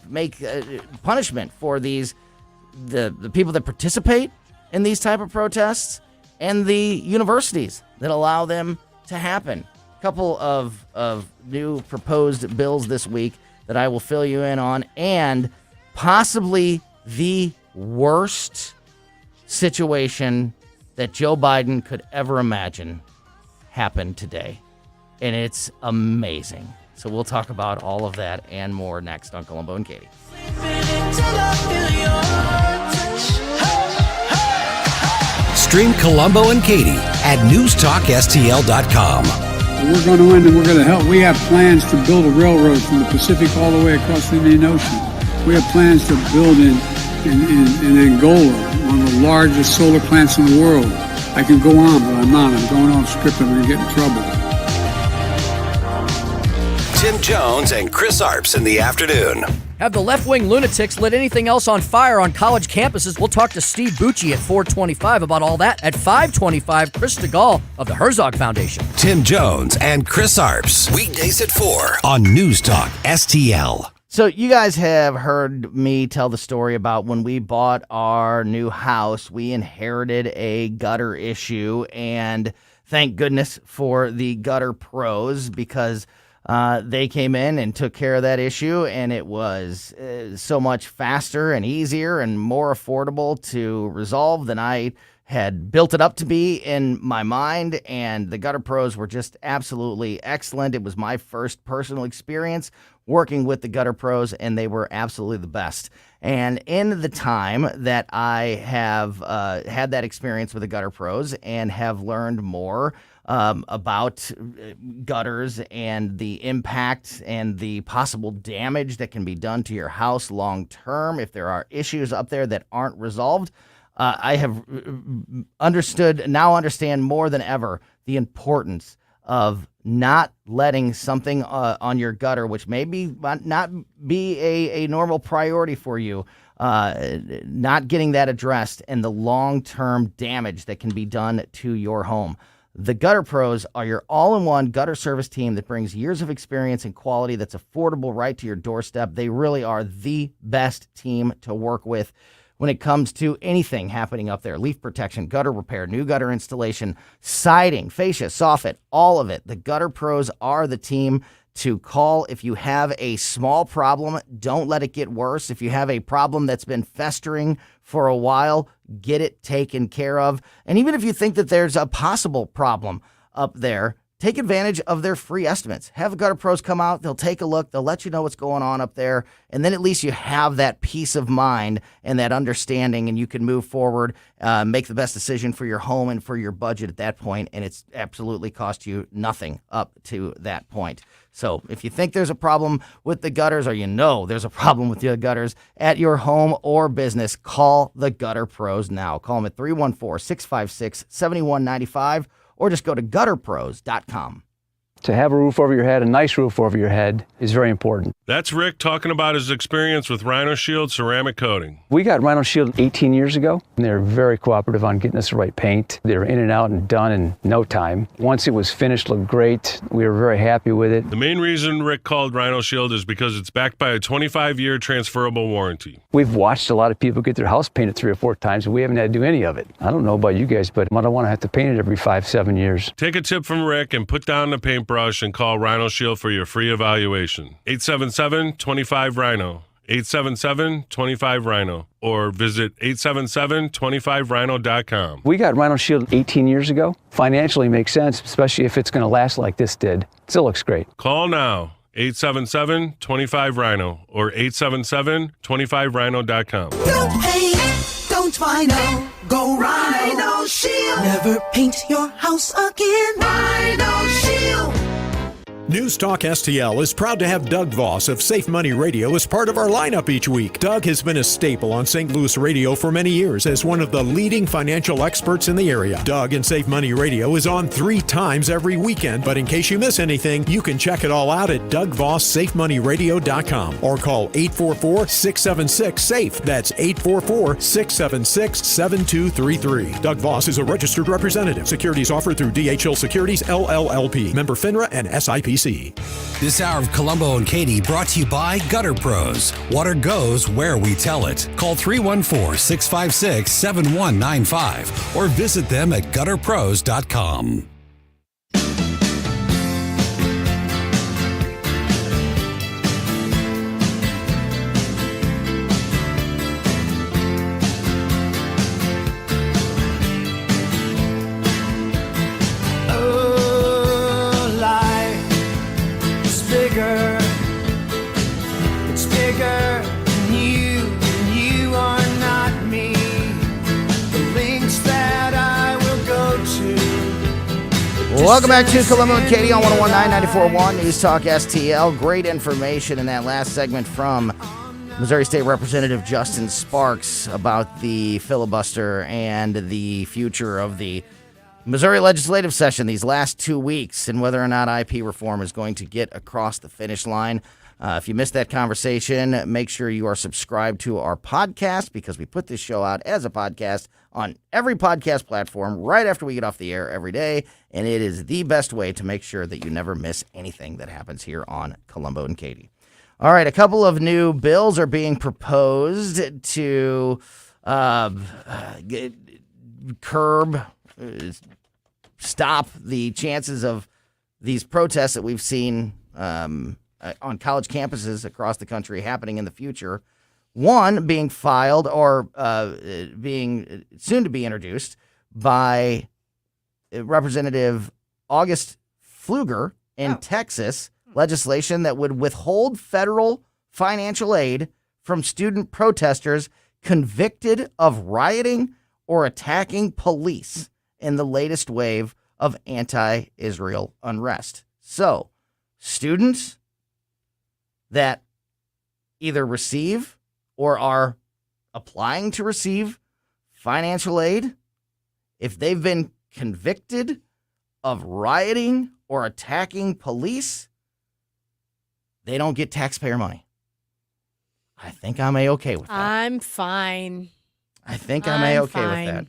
make punishment for the people that participate in these type of protests and the universities that allow them to happen. A couple of new proposed bills this week that I will fill you in on, and possibly the worst situation that Joe Biden could ever imagine happened today. And it's amazing. So we'll talk about all of that and more next on Colombo and Katie.
Stream Colombo and Katie at newstalkstl.com.
We're going to win and we're going to help. We have plans to build a railroad from the Pacific all the way across the Indian Ocean. We have plans to build in Angola, one of the largest solar plants in the world. I can go on, but I'm not. I'm going off script. I'm going to get in trouble.
Tim Jones and Chris Arps in the afternoon.
Have the left-wing lunatics lit anything else on fire on college campuses? We'll talk to Steve Bucci at 4:25 about all that. At 5:25, Chris DeGaulle of the Herzog Foundation.
Tim Jones and Chris Arps. Weekdays at 4
on News Talk STL.
So you guys have heard me tell the story about when we bought our new house, we inherited a gutter issue, and thank goodness for the gutter pros because they came in and took care of that issue, and it was so much faster and easier and more affordable to resolve than I had built it up to be in my mind, and the gutter pros were just absolutely excellent. It was my first personal experience working with the gutter pros, and they were absolutely the best. And in the time that I have had that experience with the gutter pros and have learned more about gutters and the impact and the possible damage that can be done to your house long term if there are issues up there that aren't resolved, I have understand more than ever the importance of not letting something on your gutter, which may not be a normal priority for you, not getting that addressed and the long-term damage that can be done to your home. The Gutter Pros are your all-in-one gutter service team that brings years of experience and quality that's affordable right to your doorstep. They really are the best team to work with when it comes to anything happening up there. Leaf protection, gutter repair, new gutter installation, siding, fascia, soffit, all of it. The Gutter Pros are the team to call if you have a small problem. Don't let it get worse. If you have a problem that's been festering for a while, get it taken care of. And even if you think that there's a possible problem up there, take advantage of their free estimates. Have Gutter Pros come out. They'll take a look. They'll let you know what's going on up there. And then at least you have that peace of mind and that understanding, and you can move forward, make the best decision for your home and for your budget at that point. And it's absolutely cost you nothing up to that point. So if you think there's a problem with the gutters, or you know there's a problem with your gutters at your home or business, call the Gutter Pros now. Call them at 314-656-7195. or just go to gutterpros.com.
To have a roof over your head, a nice roof over your head, is very important.
That's Rick talking about his experience with Rhino Shield ceramic coating.
We got Rhino Shield 18 years ago, and they were very cooperative on getting us the right paint. They were in and out and done in no time. Once it was finished, looked great. We were very happy with it.
The main reason Rick called Rhino Shield is because it's backed by a 25-year transferable warranty.
We've watched a lot of people get their house painted 3 or 4 times, and we haven't had to do any of it. I don't know about you guys, but I don't want to have to paint it every 5-7 years.
Take a tip from Rick and put down the paintbrush and call Rhino Shield for your free evaluation. 877-25-RHINO. 877-25-RHINO. Or visit 877-25rhino.com.
We got Rhino Shield 18 years ago. Financially makes sense, especially if it's going to last like this did. Still looks great.
Call now. 877-25-RHINO or 877-25rhino.com.
Don't paint, don't Rhino, go Rhino Shield. Never paint your house again. Rhino Shield.
News Talk STL is proud to have Doug Voss of Safe Money Radio as part of our lineup each week. Doug has been a staple on St. Louis radio for many years as one of the leading financial experts in the area. Doug and Safe Money Radio is on 3 times every weekend, but in case you miss anything, you can check it all out at DougVossSafeMoneyRadio.com or call 844-676-SAFE. That's 844-676-7233. Doug Voss is a registered representative. Securities offered through DHL Securities, LLLP. Member FINRA and SIPC.
This hour of Colombo and Katie brought to you by Gutter Pros. Water goes where we tell it. Call 314-656-7195 or visit them at gutterpros.com.
Welcome back to Colombo and Katie on 101.9 94.1 News Talk STL. Great information in that last segment from Missouri State Representative Justin Sparks about the filibuster and the future of the Missouri legislative session these last 2 weeks and whether or not IP reform is going to get across the finish line. If you missed that conversation, make sure you are subscribed to our podcast because we put this show out as a podcast on every podcast platform right after we get off the air every day, and it is the best way to make sure that you never miss anything that happens here on Colombo and Katie. All right, a couple of new bills are being proposed to stop the chances of these protests that we've seen on college campuses across the country happening in the future. One being filed or being soon to be introduced by Representative August Pfluger in Texas, legislation that would withhold federal financial aid from student protesters convicted of rioting or attacking police in the latest wave of anti-Israel unrest. So, students that either receive or are applying to receive financial aid, if they've been convicted of rioting or attacking police, they don't get taxpayer money. I think I'm A-okay with that.
I'm fine.
I think I'm A-okay with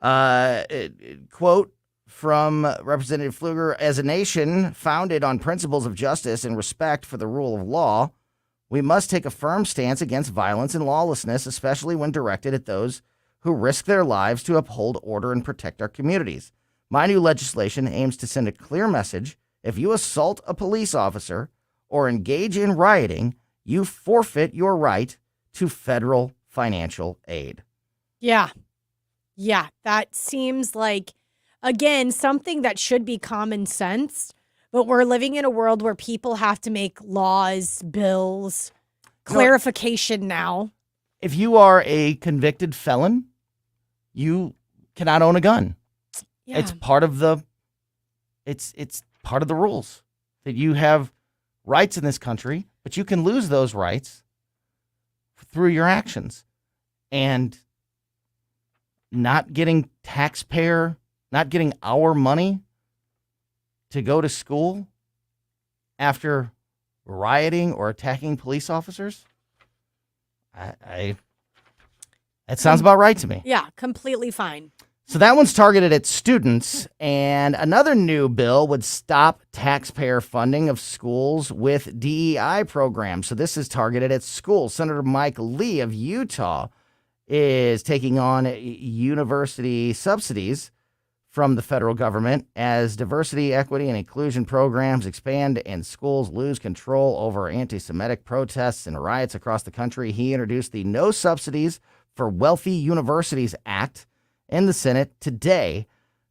that. Quote from Representative Pfluger, as a nation founded on principles of justice and respect for the rule of law, we must take a firm stance against violence and lawlessness, especially when directed at those who risk their lives to uphold order and protect our communities. My new legislation aims to send a clear message If you assault a police officer or engage in rioting, you forfeit your right to federal financial aid.
Yeah. Yeah, that seems like, again, something that should be common sense, but we're living in a world where people have to make laws, bills, clarification now.
If you are a convicted felon, you cannot own a gun.
Yeah.
It's part of the rules that you have rights in this country, but you can lose those rights through your actions. And not getting our money to go to school after rioting or attacking police officers, that sounds about right to me.
Yeah, completely fine.
So that one's targeted at students, and another new bill would stop taxpayer funding of schools with DEI programs. So this is targeted at schools. Senator Mike Lee of Utah is taking on university subsidies from the federal government as diversity, equity, and inclusion programs expand and schools lose control over anti-Semitic protests and riots across the country. He introduced the No Subsidies for Wealthy Universities Act in the Senate today,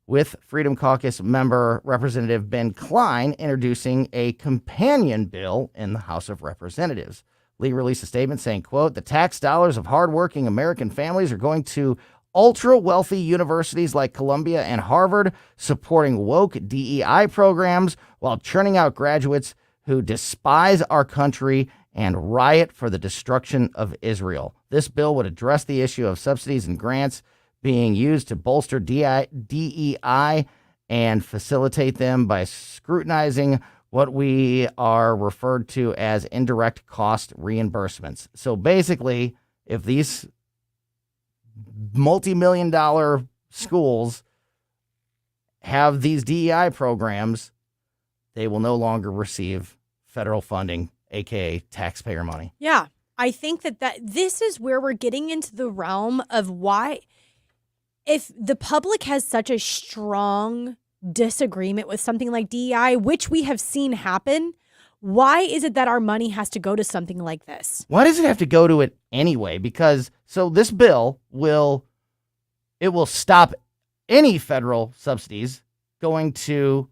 with Freedom Caucus member Representative Ben Cline introducing a companion bill in the House of Representatives. Lee released a statement saying, quote, "The tax dollars of hardworking American families are going to ultra-wealthy universities like Columbia and Harvard, supporting woke DEI programs while churning out graduates who despise our country and riot for the destruction of Israel. This bill would address the issue of subsidies and grants being used to bolster DEI and facilitate them by scrutinizing what we are referred to as indirect cost reimbursements." So basically, if these multi-million-dollar schools have these DEI programs, they will no longer receive federal funding, aka taxpayer money.
Yeah, I think that this is where we're getting into the realm of why, if the public has such a strong disagreement with something like DEI, which we have seen happen, why is it that our money has to go to something like this?
Why does it have to go to it anyway? Because so this bill will stop any federal subsidies going to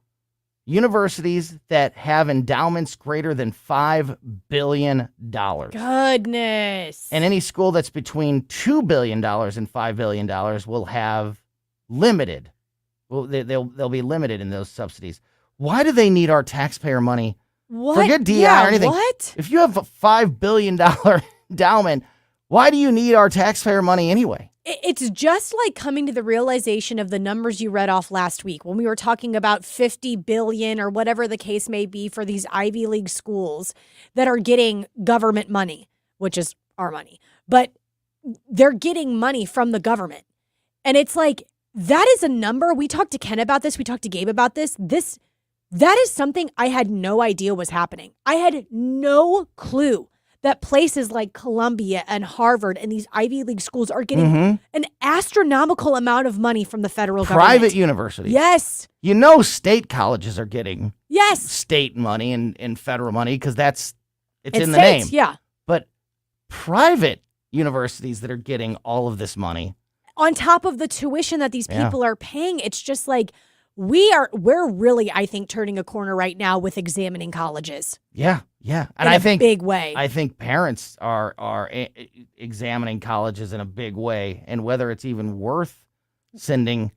universities that have endowments greater than $5 billion.
Goodness.
And any school that's between $2 billion and $5 billion will have limited. Well, they'll be limited in those subsidies. Why do they need our taxpayer money?
What?
Forget DI or anything.
What?
If you have a $5 billion endowment, why do you need our taxpayer money anyway?
It's just like coming to the realization of the numbers you read off last week when we were talking about $50 billion or whatever the case may be for these Ivy League schools that are getting government money, which is our money, but they're getting money from the government. And it's like, that is a number. We talked to Ken about this. We talked to Gabe about this. That is something I had no idea was happening. I had no clue that places like Columbia and Harvard and these Ivy League schools are getting an astronomical amount of money from the federal government.
Private universities.
Yes.
You know state colleges are getting
yes
state money and federal money because it's in the
states,
name.
Yeah.
But private universities that are getting all of this money.
On top of the tuition that these people are paying, it's just like we're really, I think, turning a corner right now with examining colleges.
Yeah. And
I think big way.
I think parents are examining colleges in a big way, and whether it's even worth sending.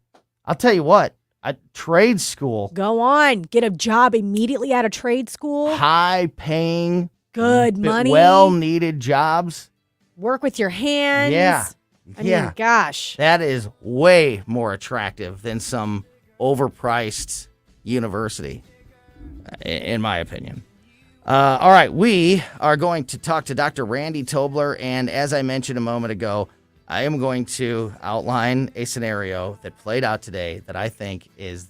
I'll tell you what, a trade school.
Go on, get a job immediately at a trade school.
High paying,
good money,
well needed jobs.
Work with your hands.
Yeah.
I mean, gosh,
that is way more attractive than some overpriced university, in my opinion. All right, we are going to talk to Dr. Randy Tobler, and as I mentioned a moment ago, I am going to outline a scenario that played out today that I think is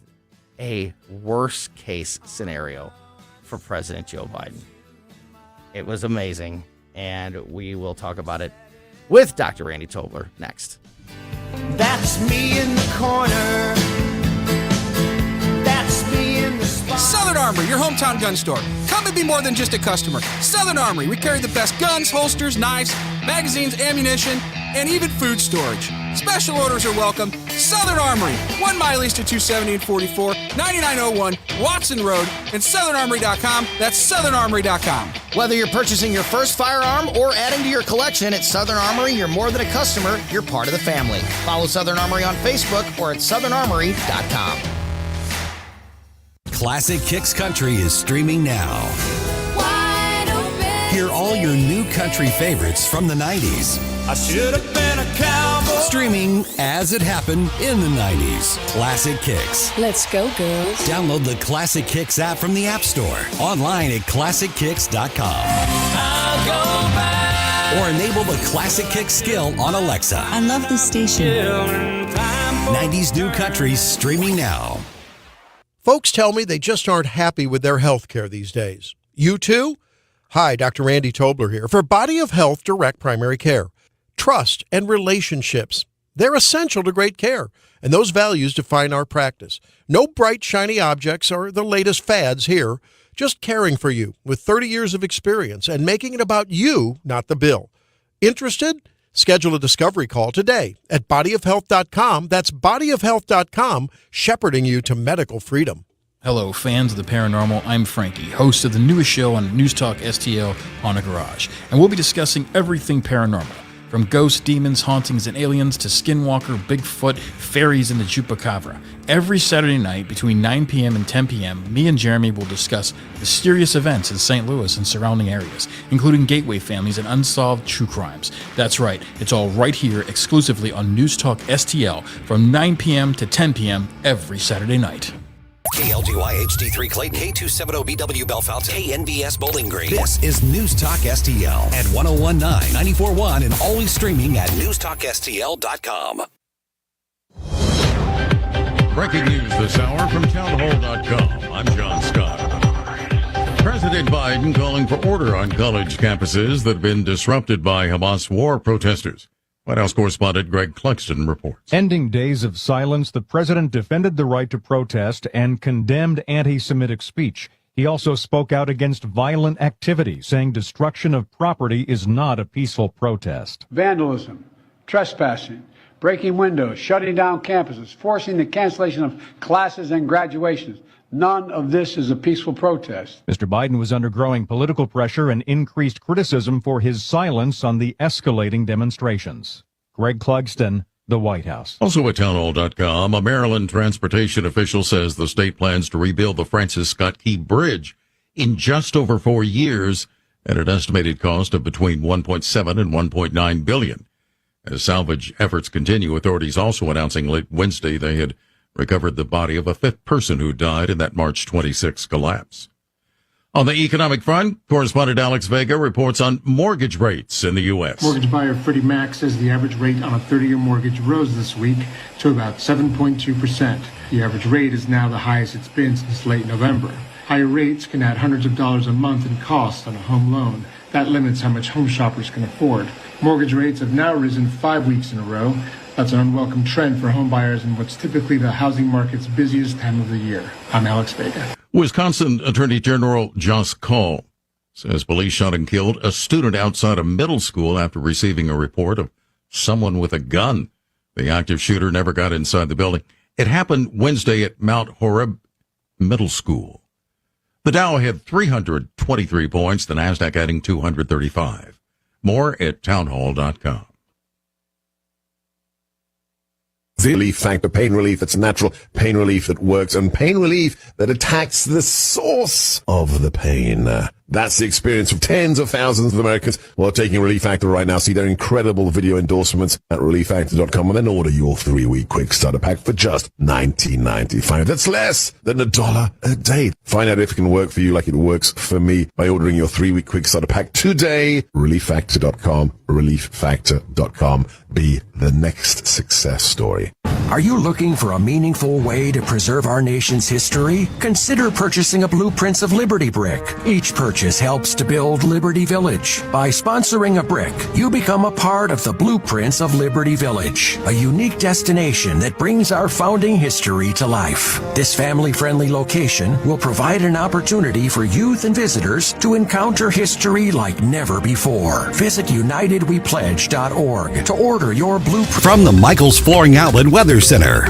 a worst case scenario for President Joe Biden. It was amazing, and we will talk about it with Dr. Randy Tobler next.
That's me in the corner. That's me in the spot.
Southern
Armory, your hometown gun store. Come and be more than just a customer. Southern Armory, we carry the best guns, holsters, knives, magazines, ammunition, and even food storage. Special orders are welcome. Southern Armory, 1 mile east of 270 and 44, 9901 Watson Road, and southernarmory.com. That's southernarmory.com.
Whether you're purchasing your first firearm or adding to your collection at Southern Armory, you're more than a customer, you're part of the family. Follow Southern Armory on Facebook or at southernarmory.com.
Classic Kicks Country is streaming now. Hear all your new country favorites from the 90s.
I should have been a cowboy.
Streaming as it happened in the 90s. Classic Kicks.
Let's go, girls.
Download the Classic Kicks app from the App Store. Online at ClassicKicks.com.
I'll go back.
Or enable the Classic Kicks skill on Alexa.
I love this station.
90s New Country streaming now.
Folks tell me they just aren't happy with their health care these days. You too? Hi, Dr. Randy Tobler here for Body of Health Direct Primary Care. Trust and relationships, they're essential to great care, and those values define our practice. No bright, shiny objects or the latest fads here, just caring for you with 30 years of experience and making it about you, not the bill. Interested? Schedule a discovery call today at bodyofhealth.com. That's bodyofhealth.com, shepherding you to medical freedom.
Hello, fans of the paranormal. I'm Frankie, host of the newest show on News Talk STL, On a Garage, and we'll be discussing everything paranormal, from ghosts, demons, hauntings, and aliens to Skinwalker, Bigfoot, fairies, and the Chupacabra. Every Saturday night between 9 p.m. and 10 p.m., me and Jeremy will discuss mysterious events in St. Louis and surrounding areas, including gateway families and unsolved true crimes. That's right, it's all right here exclusively on News Talk STL from 9 p.m. to 10 p.m. every Saturday night.
KLGY HD3 Clayton, K270BW Bellefonte, KNBS Bowling Green. This is News Talk STL at 1019, 94.1, and always streaming at newstalkstl.com.
Breaking news this hour from townhall.com. I'm John Scott. President Biden calling for order on college campuses that have been disrupted by Hamas war protesters. White House correspondent Greg Cluxton reports.
Ending days of silence, the president defended the right to protest and condemned anti-Semitic speech. He also spoke out against violent activity, saying destruction of property is not a peaceful protest.
Vandalism, trespassing, breaking windows, shutting down campuses, forcing the cancellation of classes and graduations. None of this is a peaceful protest.
Mr. Biden was under growing political pressure and increased criticism for his silence on the escalating demonstrations. Greg Clugston, the White House.
Also at townhall.com, a Maryland transportation official says the state plans to rebuild the Francis Scott Key Bridge in just over 4 years at an estimated cost of between $1.7 and $1.9 billion. As salvage efforts continue, authorities also announcing late Wednesday they had recovered the body of a fifth person who died in that March 26 collapse. On the economic front, correspondent Alex Vega reports on mortgage rates in the U.S.
Mortgage buyer Freddie Mac says the average rate on a 30-year mortgage rose this week to about 7.2%. The average rate is now the highest it's been since late November. Higher rates can add hundreds of dollars a month in costs on a home loan. That limits how much home shoppers can afford. Mortgage rates have now risen 5 weeks in a row. That's an unwelcome trend for home buyers in what's typically the housing market's busiest time of the year. I'm Alex Vega.
Wisconsin Attorney General Josh Call says police shot and killed a student outside a middle school after receiving a report of someone with a gun. The active shooter never got inside the building. It happened Wednesday at Mount Horeb Middle School. The Dow had 323 points, the NASDAQ adding 235. More at townhall.com.
Relief Factor, pain relief that's natural, pain relief that works, and pain relief that attacks the source of the pain. That's the experience of tens of thousands of Americans who are taking Relief Factor right now. See their incredible video endorsements at relieffactor.com and then order your 3-week quick starter pack for just $19.95. That's less than $1 a day. Find out if it can work for you like it works for me by ordering your 3-week quick starter pack today. relieffactor.com, relieffactor.com. Be the next success story.
Are you looking for a meaningful way to preserve our nation's history? Consider purchasing a Blueprints of Liberty brick. Each purchase helps to build Liberty Village. By sponsoring a brick, you become a part of the Blueprints of Liberty Village, a unique destination that brings our founding history to life. This family-friendly location will provide an opportunity for youth and visitors to encounter history like never before. Visit UnitedWePledge.org to order your blueprint.
From the Michaels Flooring Outlet Weather Center.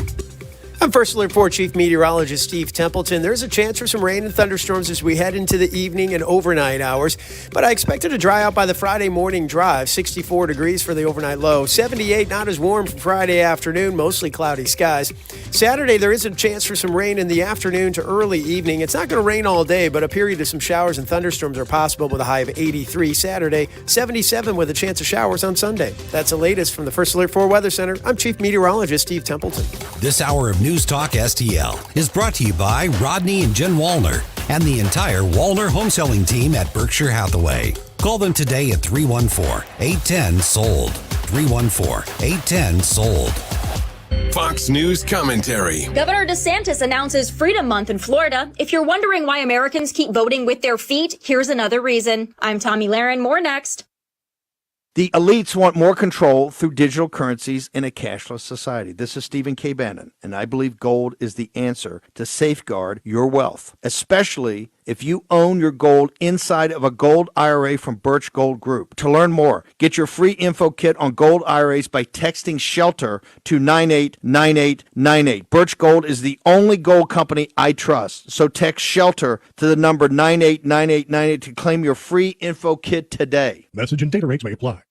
I'm First Alert 4 Chief Meteorologist Steve Templeton. There's a chance for some rain and thunderstorms as we head into the evening and overnight hours, but I expect it to dry out by the Friday morning drive. 64 degrees for the overnight low. 78, not as warm for Friday afternoon, mostly cloudy skies. Saturday, there is a chance for some rain in the afternoon to early evening. It's not going to rain all day, but a period of some showers and thunderstorms are possible with a high of 83 Saturday, 77 with a chance of showers on Sunday. That's the latest from the First Alert 4 Weather Center. I'm Chief Meteorologist Steve Templeton.
This hour of News Talk STL is brought to you by Rodney and Jen Wallner and the entire Wallner home selling team at Berkshire Hathaway. Call them today at 314-810-SOLD. 314-810-SOLD.
Fox News commentary.
Governor DeSantis announces Freedom Month in Florida. If you're wondering why Americans keep voting with their feet, here's another reason. I'm Tommy Lahren. More next.
The elites want more control through digital currencies in a cashless society. This is Stephen K. Bannon, and I believe gold is the answer to safeguard your wealth, especially if you own your gold inside of a gold IRA from Birch Gold Group. To learn more, get your free info kit on gold IRAs by texting SHELTER to 989898. Birch Gold is the only gold company I trust, so text SHELTER to the number 989898 to claim your free info kit today.
Message and data rates may apply.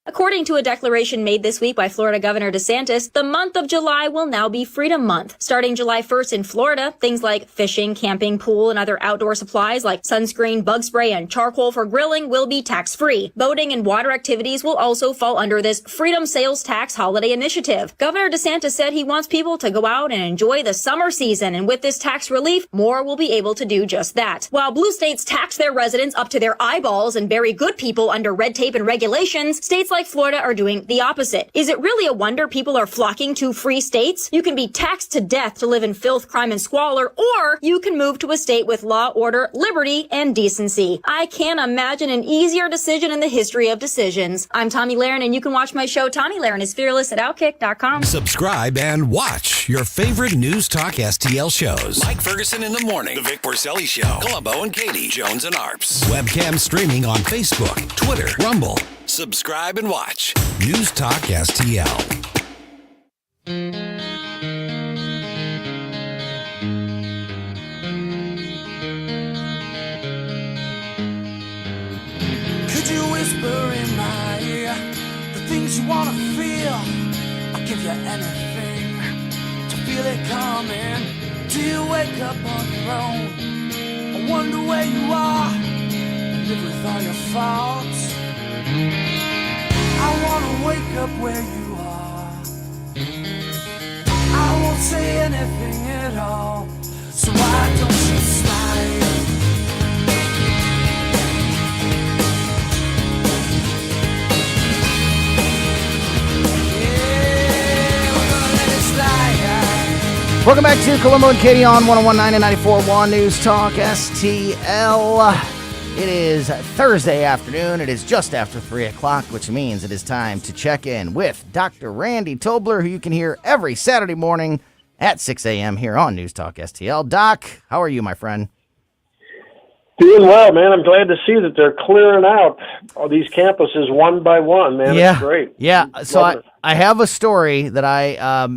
According to a declaration made this week by Florida Governor DeSantis, the month of July will now be Freedom Month. Starting July 1st in Florida, things like fishing, camping, pool, and other outdoor supplies like sunscreen, bug spray, and charcoal for grilling will be tax-free. Boating and water activities will also fall under this Freedom Sales Tax Holiday Initiative. Governor DeSantis said he wants people to go out and enjoy the summer season, and with this tax relief, more will be able to do just that. While blue states tax their residents up to their eyeballs and bury good people under red tape and regulations, states like Florida are doing the opposite. Is it really a wonder people are flocking to free states? You can be taxed to death to live in filth, crime, and squalor, or you can move to a state with law, order, liberty, and decency. I can't imagine an easier decision in the history of decisions. I'm Tommy Lahren, and you can watch my show, Tommy Lahren is Fearless, at Outkick.com.
Subscribe and watch your favorite News Talk STL shows.
Mike Ferguson in the morning, The Vic Porcelli Show, Colombo and Katie, Jones and Arps.
Webcam streaming on Facebook, Twitter, Rumble.
Subscribe and watch
News Talk STL.
Could you whisper in my ear the things you want to feel? I'll give you anything to feel it coming. Do you wake up on your own? I wonder where you are and live with all your faults. I wanna wake up where you are. I won't say anything at all, so why don't you smile? Yeah, we're gonna let it slide.
Welcome back to Colombo and Katie on 101.9 and 94.1 News Talk STL. It is Thursday afternoon. It is just after 3 o'clock, which means it is time to check in with Dr. Randy Tobler, who you can hear every Saturday morning at 6 a.m. here on News Talk STL. Doc, how are you, my friend?
Doing well, man. I'm glad to see that they're clearing out all these campuses one by one, man.
Yeah.
It's great.
Yeah. So I have a story that I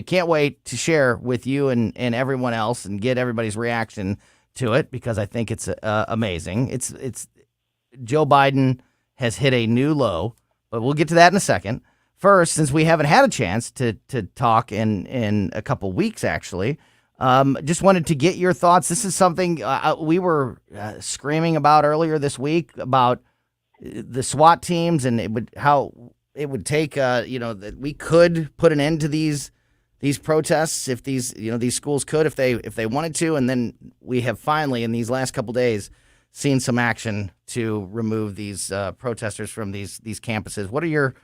can't wait to share with you and everyone else and get everybody's reaction to it, because I think it's amazing. It's Joe Biden has hit a new low, but we'll get to that in a second. First, since we haven't had a chance to talk in a couple weeks, actually, just wanted to get your thoughts. This is something we were screaming about earlier this week about the SWAT teams and how it would take that we could put an end to these protests if these schools could, if they wanted to. And then we have finally, in these last couple days, seen some action to remove these protesters from these campuses. What are your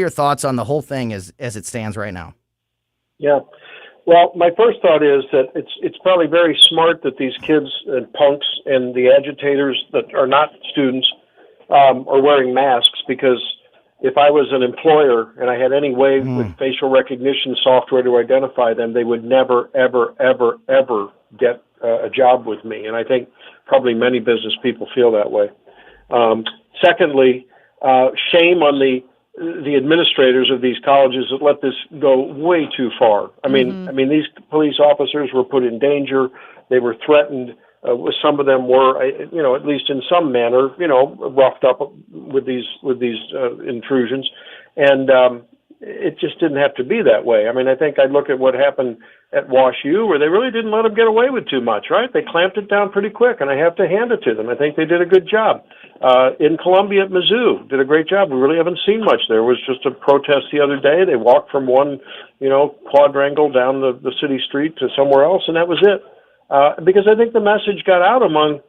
thoughts on the whole thing as it stands right now?
Yeah. Well, my first thought is that it's probably very smart that these kids and punks and the agitators that are not students are wearing masks, because if I was an employer and I had any way with facial recognition software to identify them, they would never, ever, ever, ever get a job with me. And I think probably many business people feel that way. Secondly, shame on the administrators of these colleges that let this go way too far. I mean, these police officers were put in danger. They were threatened. Some of them were, at least in some manner, roughed up with these intrusions, and it just didn't have to be that way. I mean, I think I look at what happened at Wash U, where they really didn't let them get away with too much, right? They clamped it down pretty quick, and I have to hand it to them. I think they did a good job. In Columbia at Mizzou, did a great job. We really haven't seen much. There was just a protest the other day. They walked from one, quadrangle down the city street to somewhere else, and that was it. Because I think the message got out among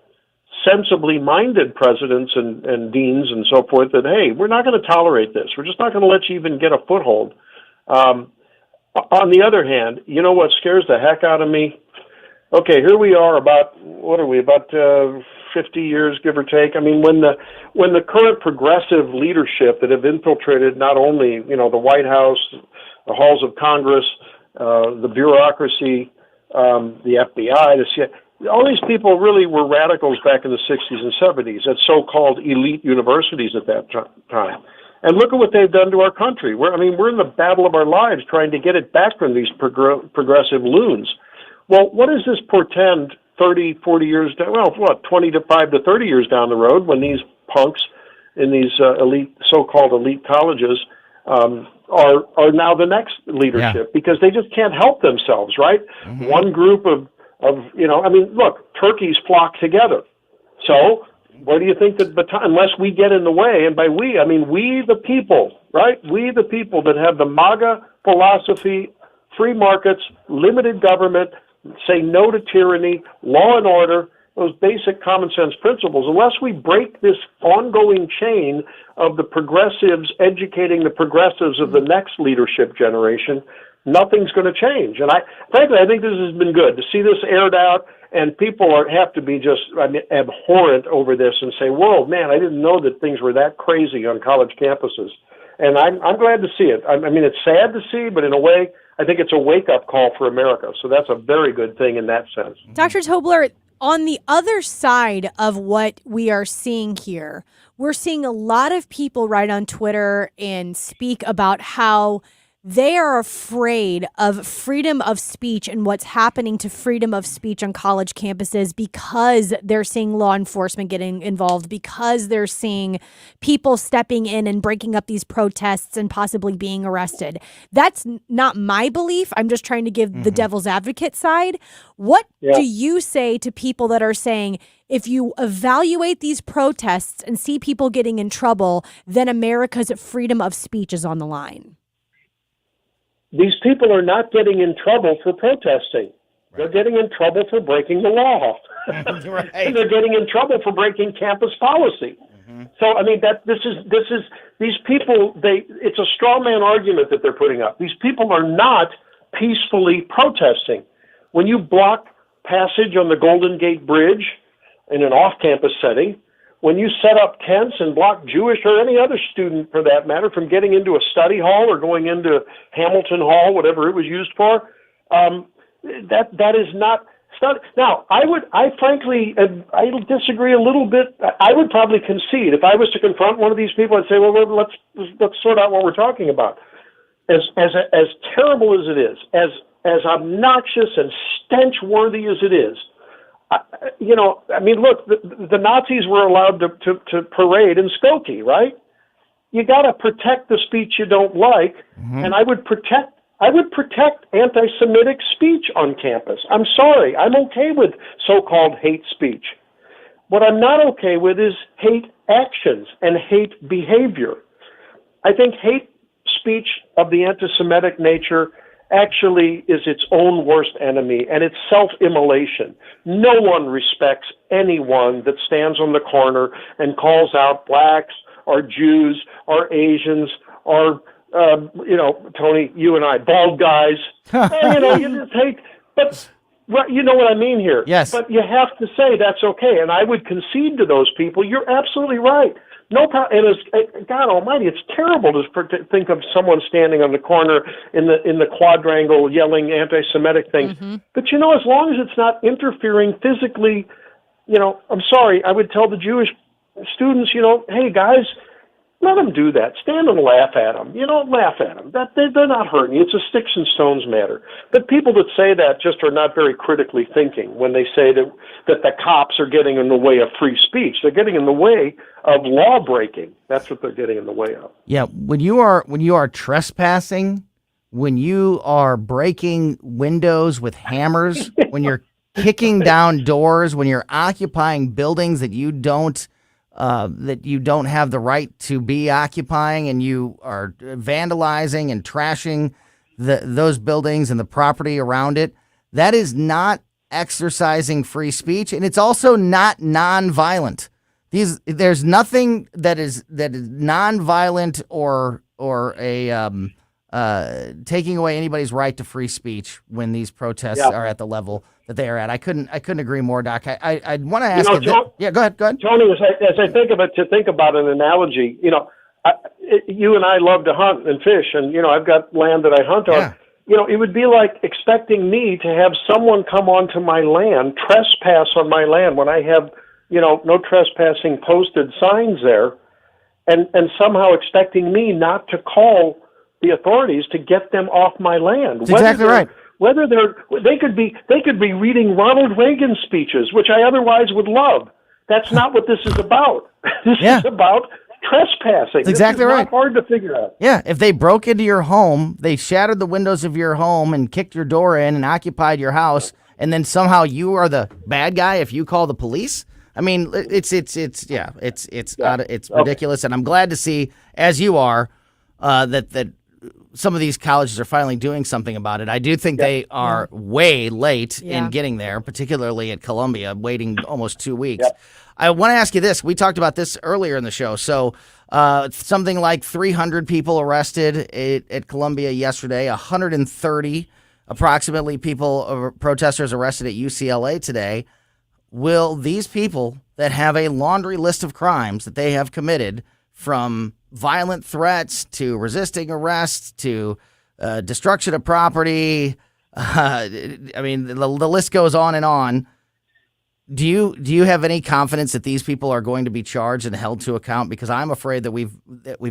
sensibly minded presidents and deans and so forth that, hey, we're not going to tolerate this. We're just not going to let you even get a foothold. On the other hand, you know what scares the heck out of me? Okay, here we are about 50 years, give or take. I mean, when the current progressive leadership that have infiltrated not only, the White House, the halls of Congress, the bureaucracy, the FBI, the CIA, all these people really were radicals back in the 60s and 70s at so-called elite universities at that time. And look at what they've done to our country. We're in the battle of our lives trying to get it back from these progressive loons. Well, what does this portend 30, 40 years down, 25 to 30 years down the road, when these punks in these so-called elite colleges are now the next leadership, because they just can't help themselves, right? One group of look, turkeys flock together. So what do you think that unless we get in the way, and by we, I mean we the people, right? We the people that have the MAGA philosophy, free markets, limited government, say no to tyranny, law and order, those basic common sense principles, unless we break this ongoing chain of the progressives educating the progressives of the next leadership generation, nothing's going to change. And frankly, I think this has been good to see this aired out, and people have to be just abhorrent over this and say, whoa, man, I didn't know that things were that crazy on college campuses. And I'm glad to see it. I mean, it's sad to see, but in a way, I think it's a wake-up call for America. So that's a very good thing in that sense.
Dr. Tobler, on the other side of what we are seeing here, we're seeing a lot of people write on Twitter and speak about how they are afraid of freedom of speech and what's happening to freedom of speech on college campuses, because they're seeing law enforcement getting involved, because they're seeing people stepping in and breaking up these protests and possibly being arrested. That's not my belief. I'm just trying to give the devil's advocate side. What do you say to people that are saying, if you evaluate these protests and see people getting in trouble, then America's freedom of speech is on the line?
These people are not getting in trouble for protesting. They're getting in trouble for breaking the law.
Right.
And they're getting in trouble for breaking campus policy. So, I mean, this is these people, it's a straw man argument that they're putting up. These people are not peacefully protesting. When you block passage on the Golden Gate Bridge in an off-campus setting, when you set up tents and block Jewish or any other student, for that matter, from getting into a study hall or going into Hamilton Hall, whatever it was used for, that is not study. Now, I frankly disagree a little bit. I would probably concede if I was to confront one of these people. I'd say, well, let's sort out what we're talking about. As terrible as it is, as obnoxious and stench-worthy as it is, look, the Nazis were allowed to parade in Skokie, right? You got to protect the speech you don't like, and I would protect anti-Semitic speech on campus. I'm sorry, I'm okay with so-called hate speech. What I'm not okay with is hate actions and hate behavior. I think hate speech of the anti-Semitic nature actually is its own worst enemy, and it's self-immolation. No one respects anyone that stands on the corner and calls out blacks or Jews or Asians or Tony, you and I, bald guys, you just hate, but you know what I mean here.
Yes.
But you have to say that's okay. And I would concede to those people. You're absolutely right. No problem. And God Almighty, it's terrible to think of someone standing on the corner in the quadrangle yelling anti-Semitic things.
Mm-hmm.
But as long as it's not interfering physically, I'm sorry, I would tell the Jewish students, hey guys, let them do that. Stand and laugh at them. Laugh at them. They're not hurting you. It's a sticks and stones matter. But people that say that just are not very critically thinking when they say that the cops are getting in the way of free speech. They're getting in the way of law breaking. That's what they're getting in the way of.
Yeah, when you are trespassing, when you are breaking windows with hammers, when you're kicking down doors, when you're occupying buildings that you don't have the right to be occupying, and you are vandalizing and trashing those buildings and the property around it, that is not exercising free speech, and it's also not nonviolent. There's nothing that is nonviolent or taking away anybody's right to free speech when these protests are at the level that they are at. I couldn't agree more, Doc. I want to ask you. Go ahead.
Tony, as I think about an analogy, you and I love to hunt and fish, and I've got land that I hunt on. It would be like expecting me to have someone come onto my land, trespass on my land when I have no trespassing posted signs there, and somehow expecting me not to call the authorities to get them off my land.
That's exactly right.
Whether they could be reading Ronald Reagan speeches, which I otherwise would love. That's not what this is about. This is about trespassing.
That's exactly
this is
right.
Not hard to figure out.
Yeah, if they broke into your home, they shattered the windows of your home and kicked your door in and occupied your house, and then somehow you are the bad guy if you call the police. I mean, it's ridiculous, and I'm glad to see, as you are, that some of these colleges are finally doing something about it. I do think they are way late in getting there, particularly at Columbia, waiting almost 2 weeks. I want to ask you this. We talked about this earlier in the show. So something like 300 people arrested at Columbia yesterday, 130 approximately protesters arrested at UCLA today. Will these people that have a laundry list of crimes that they have committed, from violent threats to resisting arrest to destruction of property, I mean, the list goes on and on. Do you have any confidence that these people are going to be charged and held to account? Because I'm afraid that we've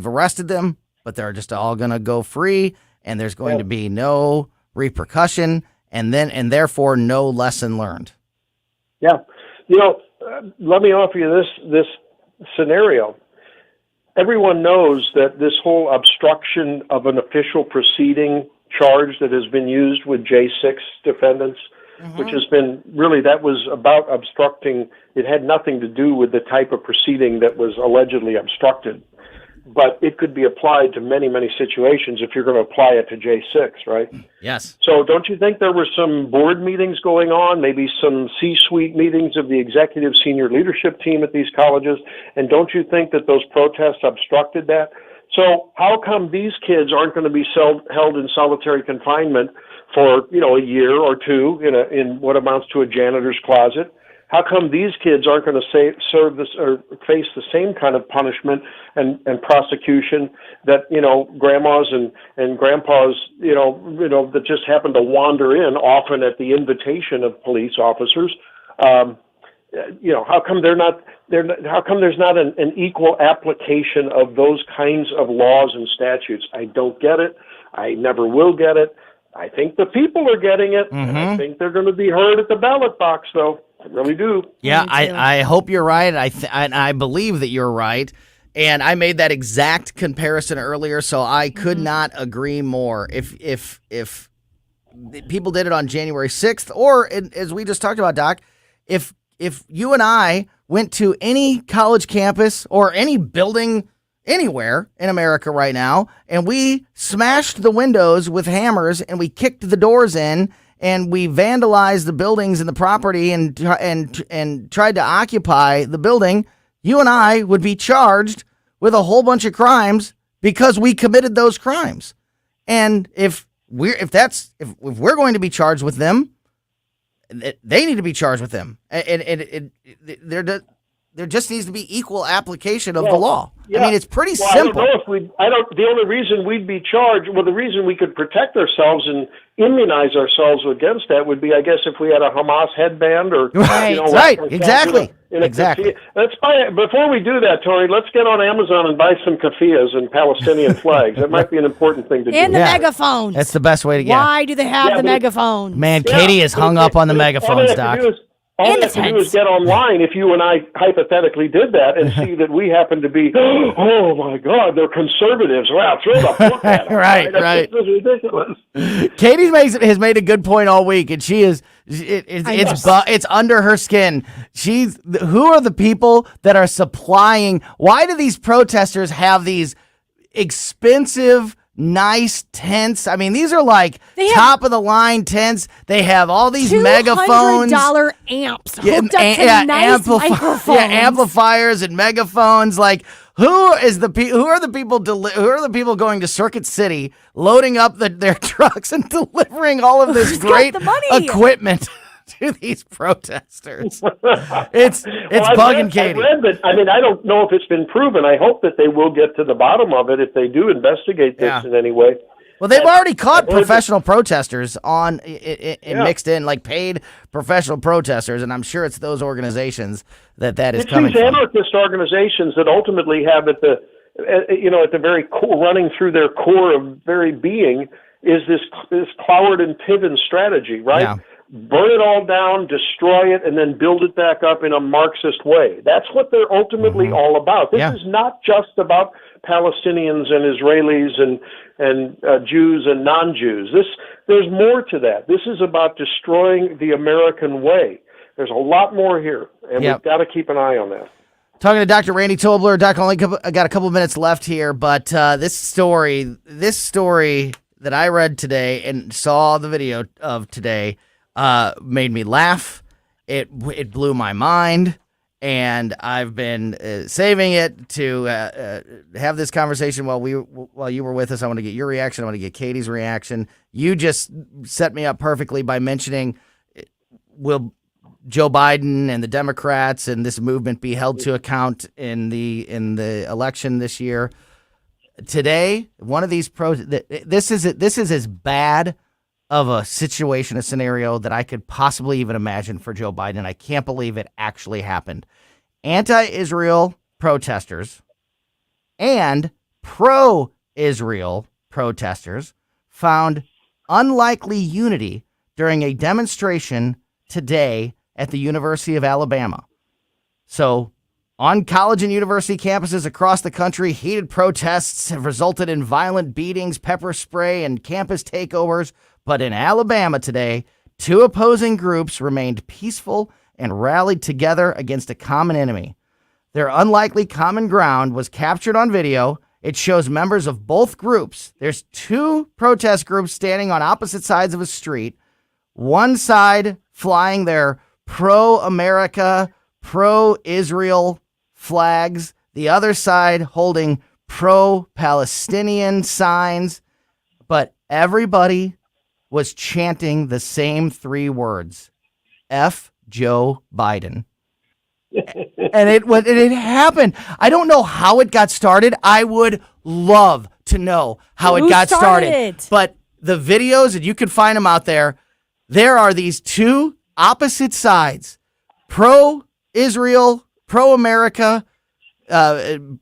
arrested them, but they're just all going to go free, and there's going to be no repercussion, and therefore no lesson learned.
Yeah, let me offer you this scenario. Everyone knows that this whole obstruction of an official proceeding charge that has been used with J6 defendants, which has been that was about obstructing. It had nothing to do with the type of proceeding that was allegedly obstructed, but it could be applied to many, many situations if you're going to apply it to J6, right?
Yes.
So don't you think there were some board meetings going on, maybe some C-suite meetings of the executive senior leadership team at these colleges? And don't you think that those protests obstructed that? So how come these kids aren't going to be held in solitary confinement for, a year or two in what amounts to a janitor's closet? How come these kids aren't going to serve this or face the same kind of punishment and prosecution that grandmas and grandpas that just happen to wander in, often at the invitation of police officers? How come how come there's not an equal application of those kinds of laws and statutes? I don't get it. I never will get it. I think the people are getting it, and I think they're going to be heard at the ballot box, though. I really do.
Yeah, I hope you're right. I believe that you're right. And I made that exact comparison earlier, so I could not agree more. If people did it on January 6th, or as we just talked about, Doc, if you and I went to any college campus or any building anywhere in America right now, and we smashed the windows with hammers and we kicked the doors in, and we vandalized the buildings and the property and tried to occupy the building, you and I would be charged with a whole bunch of crimes because we committed those crimes. And if we're going to be charged with them, they need to be charged with them. And there just needs to be equal application of the law.
Yeah.
I mean, it's pretty simple.
The only reason we'd be charged, the reason we could protect ourselves and immunize ourselves against that would be, I guess, if we had a Hamas headband or
exactly.
Let's buy it. Before we do that, Tori, let's get on Amazon and buy some keffiyehs and Palestinian flags. That might be an important thing to do.
And the megaphones.
That's the best way to get.
Why do they have the megaphones?
Man, Katie is hung up on the megaphones, Doc.
All you have to do is get online, if you and I hypothetically did that, and see that we happen to be, oh my God, they're conservatives. Wow, throw the book at them.
Right.
This is ridiculous.
Katie has made a good point all week, and she is it's under her skin. Who are the people that are supplying? Why do these protesters have these expensive, nice tents? I mean, these are like top of the line tents. They have all these megaphones,
$200 amps hooked up to nice microphones.
Yeah, amplifiers and megaphones. Like, who are the people going to Circuit City, loading up their trucks and delivering all of this great equipment to these protesters? It's bugging Katie.
I don't know if it's been proven. I hope that they will get to the bottom of it if they do investigate this in any way.
Well, they've already caught professional protesters mixed in, like paid professional protesters, and I'm sure it's those organizations that is coming from.
It's these anarchist organizations that ultimately have at the very core, running through their core of very being, is this Cloward and Piven strategy, right?
Yeah.
Burn it all down, destroy it, and then build it back up in a Marxist way. That's what they're ultimately all about. This is not just about Palestinians and Israelis and Jews and non-Jews. There's more to that. This is about destroying the American way. There's a lot more here, and we've got to keep an eye on that.
Talking to Dr. Randy Tobler. Doc, I got a couple minutes left here, but this story that I read today and saw the video of today made me laugh. It blew my mind, and I've been saving it to have this conversation while you were with us. I want to get your reaction. I want to get Katie's reaction. You just set me up perfectly by mentioning, will Joe Biden and the Democrats and this movement be held to account in the election this year? Today, one of these this is as bad of a situation, a scenario that I could possibly even imagine for Joe Biden. I can't believe it actually happened. Anti-Israel protesters and pro-Israel protesters found unlikely unity during a demonstration today at the University of Alabama. So, on college and university campuses across the country, heated protests have resulted in violent beatings, pepper spray, and campus takeovers. But in Alabama today, two opposing groups remained peaceful and rallied together against a common enemy. Their unlikely common ground was captured on video. It shows members of both groups. There's two protest groups standing on opposite sides of a street. One side flying their pro-America, pro-Israel flags. The other side holding pro-Palestinian signs. But everybody was chanting the same three words: F Joe Biden. And it happened. I don't know how it got started. I would love to know how it got started. But the videos, and you can find them out there, there are these two opposite sides, pro-Israel, pro-America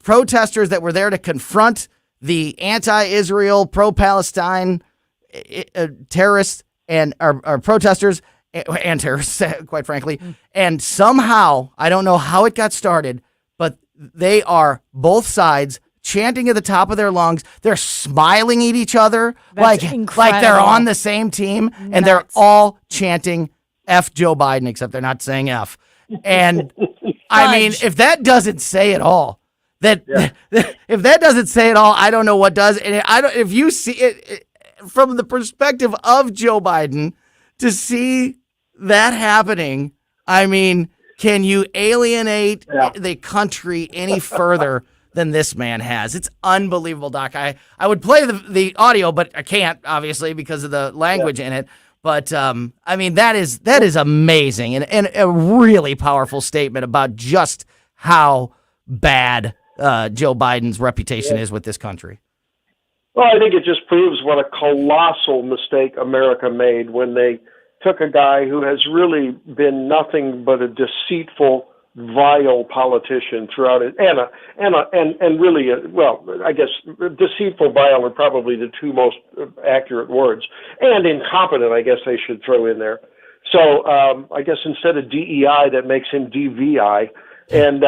protesters that were there to confront the anti-Israel, pro-Palestine terrorists and our protesters and terrorists, quite frankly. And somehow, I don't know how it got started, but they are both sides chanting at the top of their lungs. They're smiling at each other like they're on the same team. And they're all chanting F Joe Biden, except they're not saying F. And I mean, if that doesn't say it all, if that doesn't say it all, I don't know what does. And if you see it from the perspective of Joe Biden, to see that happening, I mean, can you alienate the country any further than this man has. It's unbelievable, Doc. I would play the audio, but I can't, obviously, because of the language in it. But, I mean, that is amazing and a really powerful statement about just how bad Joe Biden's reputation is with this country.
Well, I think it just proves what a colossal mistake America made when they took a guy who has really been nothing but a deceitful, vile politician throughout it, and really, I guess deceitful, vile are probably the two most accurate words, and incompetent, I guess they should throw in there. So I guess instead of DEI, that makes him DVI. And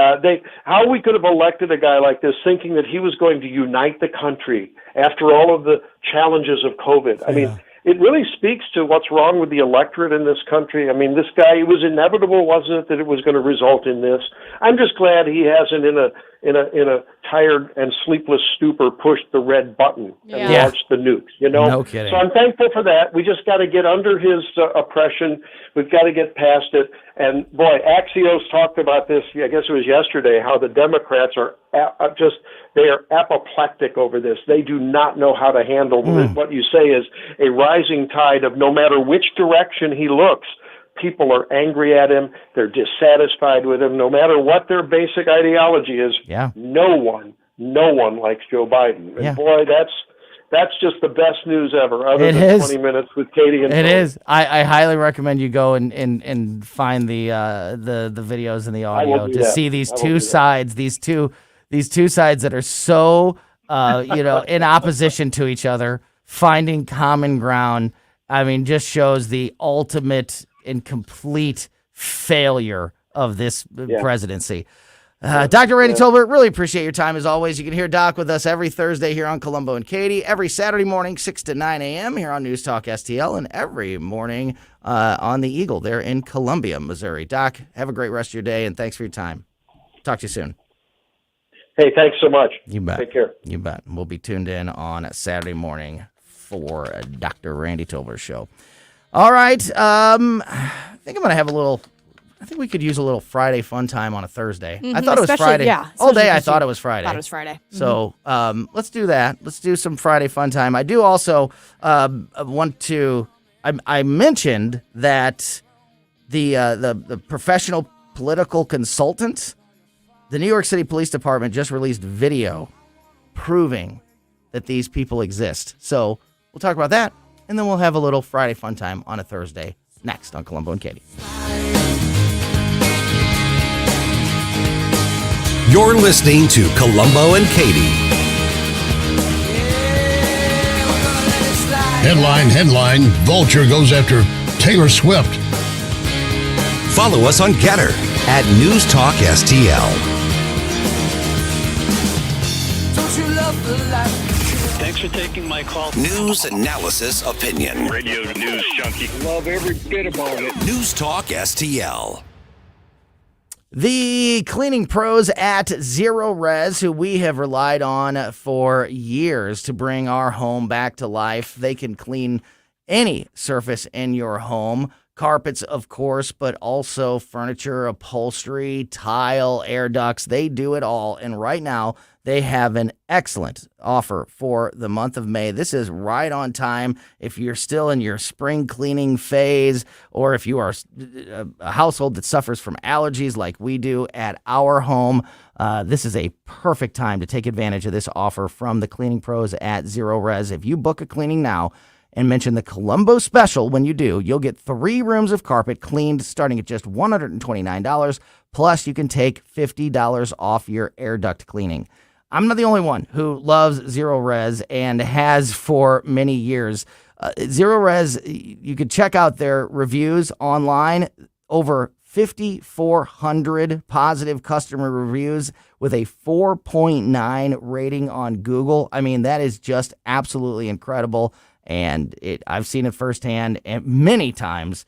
how we could have elected a guy like this, thinking that he was going to unite the country after all of the challenges of COVID. I mean, it really speaks to what's wrong with the electorate in this country. I mean, this guy, it was inevitable, wasn't it, that it was going to result in this? I'm just glad he hasn't, in a tired and sleepless stupor, pushed the red button and launched the nukes.
No kidding.
So I'm thankful for that. We just got to get under his oppression. We've got to get past it. And boy, Axios talked about this. I guess it was yesterday. How the Democrats are they are apoplectic over this. They do not know how to handle what you say is a rising tide of no matter which direction he looks. People are angry at him. They're dissatisfied with him. No matter what their basic ideology is, no one likes Joe Biden. And boy, that's just the best news ever, other than 20 Minutes with Katie and
It is. I highly recommend you go and find the videos and the audio to see these two sides, these two sides that are so in opposition to each other, finding common ground. I mean, just shows the ultimate and complete failure of this presidency. Dr. Randy Tobler, really appreciate your time as always. You can hear Doc with us every Thursday here on Colombo and Katie, every Saturday morning, 6 to 9 a.m. here on News Talk STL, and every morning on the Eagle there in Columbia, Missouri. Doc, have a great rest of your day, and thanks for your time. Talk to you soon.
Hey, thanks so much.
You bet.
Take care.
You bet. We'll be tuned in on Saturday morning for Dr. Randy Tobler's show. All right. I think I'm going to have I think we could use a little Friday fun time on a Thursday. I thought it was Friday.
Yeah.
All day I thought it was Friday.
Thought it was Friday.
So let's do that. Let's do some Friday fun time. I do also want to, I mentioned that the professional political consultant, the New York City Police Department just released video proving that these people exist. So we'll talk about that, and then we'll have a little Friday fun time on a Thursday next on Colombo and Katie.
You're listening to Colombo and Katie.
Headline, Vulture goes after Taylor Swift.
Follow us on Getter at News Talk STL.
Thanks for taking my call.
News, analysis, opinion.
Radio News Junkie. Love every bit about it.
News Talk STL.
The cleaning pros at Zero Res, who we have relied on for years to bring our home back to life. They can clean any surface in your home. Carpets, of course, but also furniture, upholstery, tile, air ducts. They do it all. And right now, they have an excellent offer for the month of May. This is right on time if you're still in your spring cleaning phase, or if you are a household that suffers from allergies like we do at our home. This is a perfect time to take advantage of this offer from the cleaning pros at Zero Res. If you book a cleaning now and mention the Colombo special when you do, you'll get 3 rooms of carpet cleaned starting at just $129. Plus, you can take $50 off your air duct cleaning. I'm not the only one who loves Zero Res and has for many years. Zero Res, you could check out their reviews online. Over 5,400 positive customer reviews with a 4.9 rating on Google. I mean, that is just absolutely incredible. And I've seen it firsthand and many times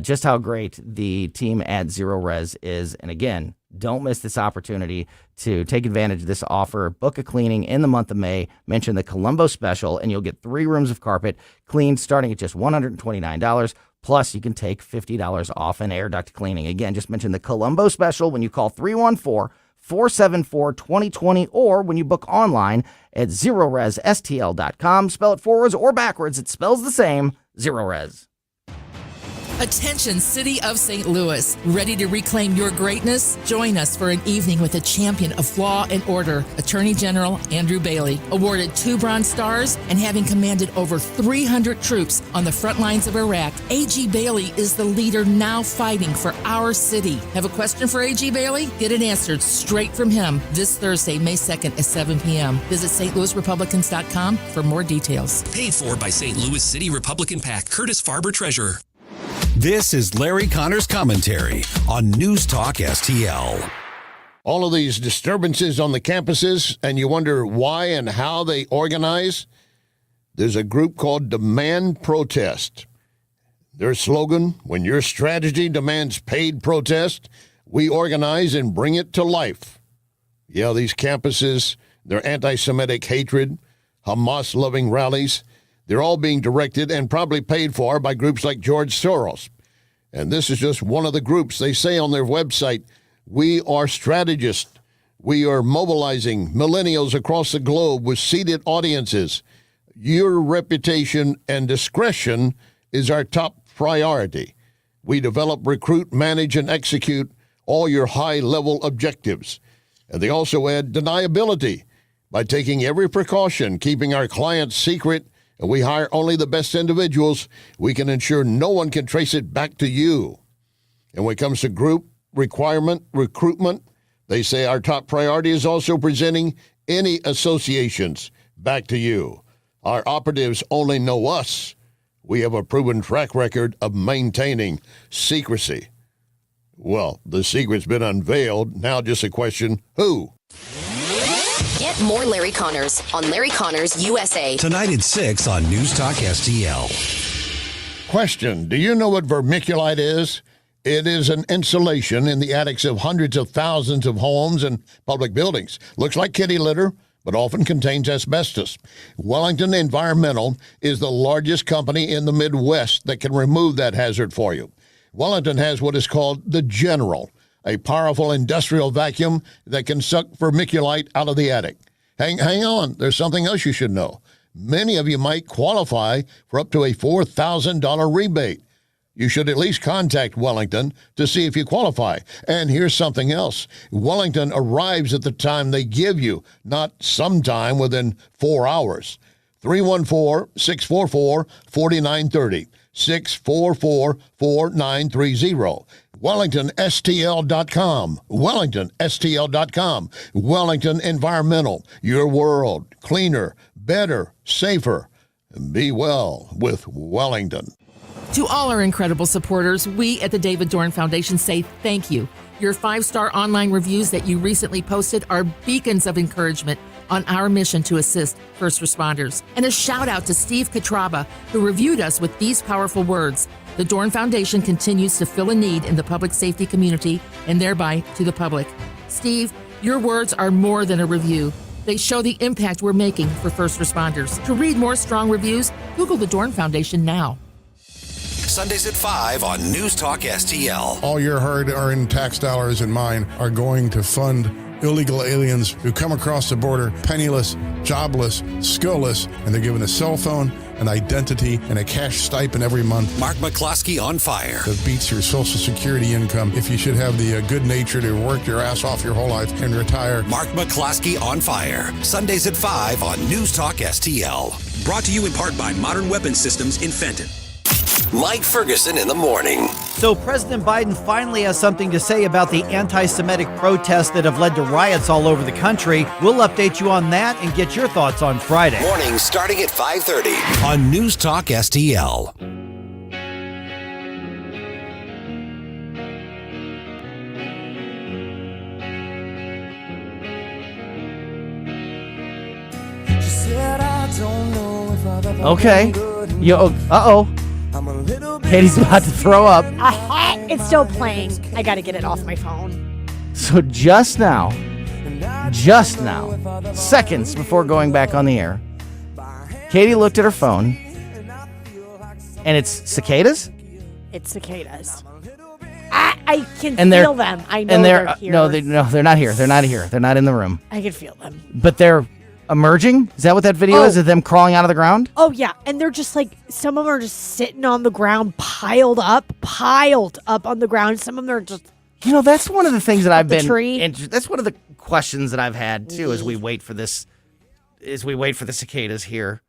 just how great the team at Zero Res is. And again, don't miss this opportunity to take advantage of this offer. Book a cleaning in the month of May. Mention the Colombo special, and you'll get 3 rooms of carpet cleaned starting at just $129. Plus, you can take $50 off an air duct cleaning. Again, just mention the Colombo special when you call 314 474-2020, or when you book online at ZeroResSTL.com. Spell it forwards or backwards. It spells the same, ZeroRes.
Attention, City of St. Louis. Ready to reclaim your greatness? Join us for an evening with a champion of law and order, Attorney General Andrew Bailey. Awarded 2 Bronze Stars and having commanded over 300 troops on the front lines of Iraq, A.G. Bailey is the leader now fighting for our city. Have a question for A.G. Bailey? Get it answered straight from him this Thursday, May 2nd at 7 p.m. Visit stlouisrepublicans.com for more details.
Paid for by St. Louis City Republican PAC, Curtis Farber, Treasurer.
This is Larry Connor's commentary on News Talk STL.
All of these disturbances on the campuses, and you wonder why and how they organize. There's a group called Demand Protest. Their slogan, when your strategy demands paid protest, we organize and bring it to life. Yeah, these campuses, their anti-Semitic hatred, Hamas-loving rallies, they're all being directed and probably paid for by groups like George Soros. And this is just one of the groups. They say on their website, we are strategists. We are mobilizing millennials across the globe with seated audiences. Your reputation and discretion is our top priority. We develop, recruit, manage, and execute all your high-level objectives. And they also add deniability by taking every precaution, keeping our clients secret, and we hire only the best individuals. We can ensure no one can trace it back to you. And when it comes to group recruitment, they say our top priority is also presenting any associations back to you. Our operatives only know us. We have a proven track record of maintaining secrecy. Well, the secret's been unveiled. Now just a question, who?
Get more Larry Connors on Larry Connors USA.
Tonight at 6 on News Talk STL.
Question, do you know what vermiculite is? It is an insulation in the attics of hundreds of thousands of homes and public buildings. Looks like kitty litter, but often contains asbestos. Wellington Environmental is the largest company in the Midwest that can remove that hazard for you. Wellington has what is called the General, a powerful industrial vacuum that can suck vermiculite out of the attic. Hang on, there's something else you should know. Many of you might qualify for up to a $4,000 rebate. You should at least contact Wellington to see if you qualify. And here's something else. Wellington arrives at the time they give you, not sometime within 4 hours. 314-644-4930. 644-4930. WellingtonSTL.com. WellingtonSTL.com. Wellington Environmental. Your world. Cleaner, better, safer. Be well with Wellington.
To all our incredible supporters, we at the David Dorn Foundation say thank you. Your 5-star online reviews that you recently posted are beacons of encouragement on our mission to assist first responders. And a shout out to Steve Katraba, who reviewed us with these powerful words. The Dorn Foundation continues to fill a need in the public safety community and thereby to the public. Steve, your words are more than a review. They show the impact we're making for first responders. To read more strong reviews, Google the Dorn Foundation now.
Sundays at 5 on News Talk STL.
All your hard-earned tax dollars and mine are going to fund illegal aliens who come across the border penniless, jobless, skillless, and they're given a cell phone, an identity, and a cash stipend every month.
Mark McCloskey on fire.
That beats your Social Security income if you should have the good nature to work your ass off your whole life and retire.
Mark McCloskey on fire. Sundays at 5 on News Talk STL.
Brought to you in part by Modern Weapon Systems in Fenton.
Mike Ferguson in the morning.
So President Biden finally has something to say about the anti-Semitic protests that have led to riots all over the country. We'll update you on that and get your thoughts on Friday.
Morning starting at 5:30 on News Talk STL.
Okay. Uh-oh. Katie's about to throw up.
It's still playing. I got to get it off my phone.
So just now, seconds before going back on the air, Katie looked at her phone, and it's cicadas?
It's cicadas. I can
And
feel them. I know
and
they're here.
No, they're not here. They're not here. They're not in the room.
I can feel them.
But they're emerging? Is that what that video is? Is them crawling out of the ground?
Oh, yeah. And they're just like, some of them are just sitting on the ground, piled up on the ground. Some of them are just.
That's one of the things that I've been.
Tree.
That's one of the questions that I've had too as we wait for this. As we wait for the cicadas here,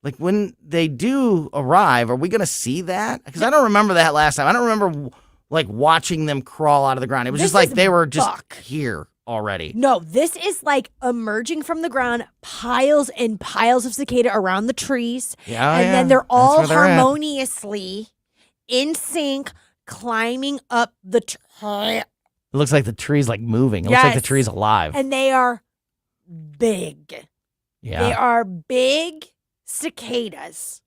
like when they do arrive, are we going to see that? Because I don't remember that last time. I don't remember like watching them crawl out of the ground. It was just like they were just here already.
No, this is like emerging from the ground, piles and piles of cicada around the trees.
Yeah,
and then they're
That's
all
where they're at.
harmoniously in sync, climbing up the tree.
It looks like the tree's like moving. It looks like the
Yes.
tree's alive.
And they are big.
Yeah.
They are big cicadas.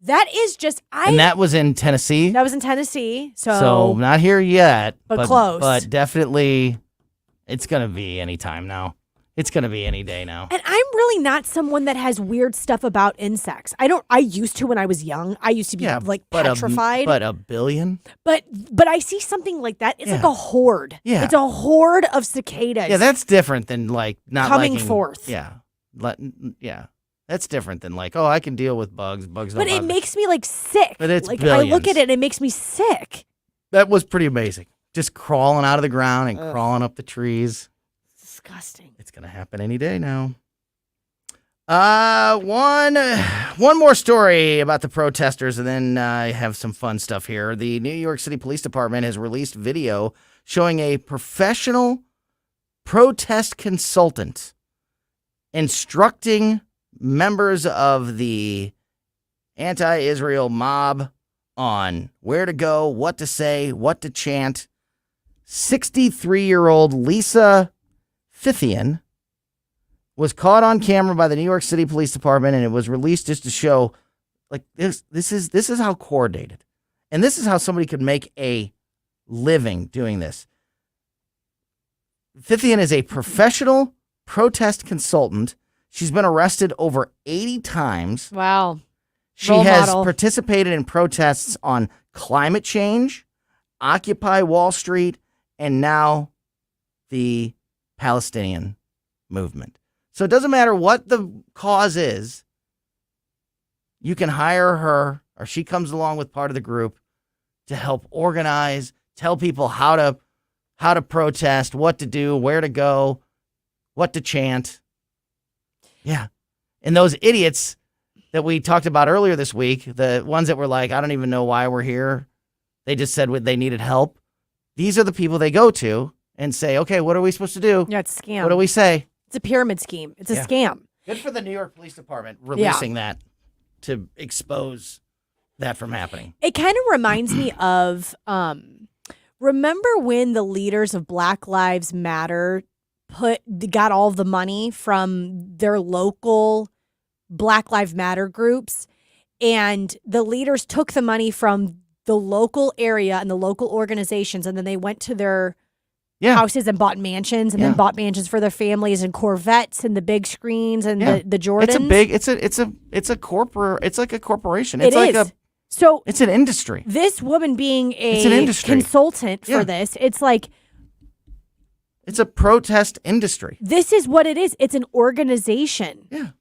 That is just
And that was in Tennessee.
That was in Tennessee.
So not here yet,
But close.
But definitely, it's gonna be any time now. It's gonna be any day now.
And I'm really not someone that has weird stuff about insects. I used to when I was young. I used to be like petrified.
But a billion.
But I see something like that. It's like
Yeah.
a horde.
Yeah.
It's a horde of cicadas.
Yeah, that's different than like not
Coming
liking-
forth.
Yeah, yeah, that's different than like, oh, I can deal with bugs. Bugs don't
But it
bother me.
makes me like sick.
But it's
like I look
billions.
at it and it makes me sick.
That was pretty amazing. Just crawling out of the ground and crawling up the trees.
Disgusting.
It's gonna happen any day now. One more story about the protesters, and then I have some fun stuff here. The New York City Police Department has released video showing a professional protest consultant instructing members of the anti-Israel mob on where to go, what to say, what to chant. 63-year-old Lisa Fithian was caught on camera by the New York City Police Department, and it was released just to show, like, this is how coordinated, and this is how somebody could make a living doing this. Fithian is a professional protest consultant. She's been arrested over 80 times.
Wow.
She
Role
has
model.
participated in protests on climate change, Occupy Wall Street, and now the Palestinian movement. So it doesn't matter what the cause is. You can hire her, or she comes along with part of the group to help organize, tell people how to protest, what to do, where to go, what to chant. Yeah. And those idiots that we talked about earlier this week, the ones that were like, I don't even know why we're here. They just said they needed help. These are the people they go to and say, okay, what are we supposed to do?
Yeah, it's a scam.
What do we say?
It's a pyramid scheme. It's a
Yeah.
scam.
Good for the New York Police Department releasing that to expose that from happening.
It kind of reminds me of remember when the leaders of Black Lives Matter got all the money from their local Black Lives Matter groups, and the leaders took the money from the local area and the local organizations, and then they went to their houses and bought mansions, and then bought mansions for their families and Corvettes and the big screens and the Jordans.
It's like a corporation.
It is. So
it's an industry.
This woman being
It's an
a
industry.
consultant for this, it's like
It's a protest industry.
this is what it is. It's an organization.
Yeah.